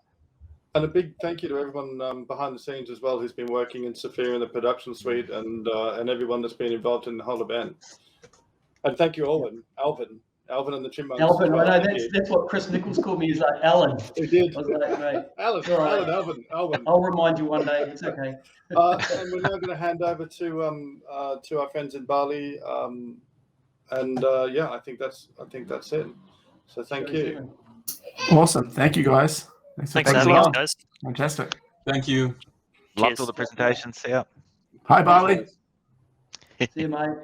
And a big thank you to everyone behind the scenes as well, who's been working in Sophia in the production suite, and everyone that's been involved in the whole event. And thank you, Alwyn, Alvin and the Chipmunks. Alvin, I know that's what Chris Nichols called me. He's like, Alan. He did. I was like, mate. Alvin. I'll remind you one day. It's okay. And we're now going to hand over to our friends in Bali. I think that's it. So thank you. Awesome. Thank you, guys. Thanks for having us, guys. Fantastic. Thank you. Loved all the presentations. See ya. Hi, Bali. See you, mate.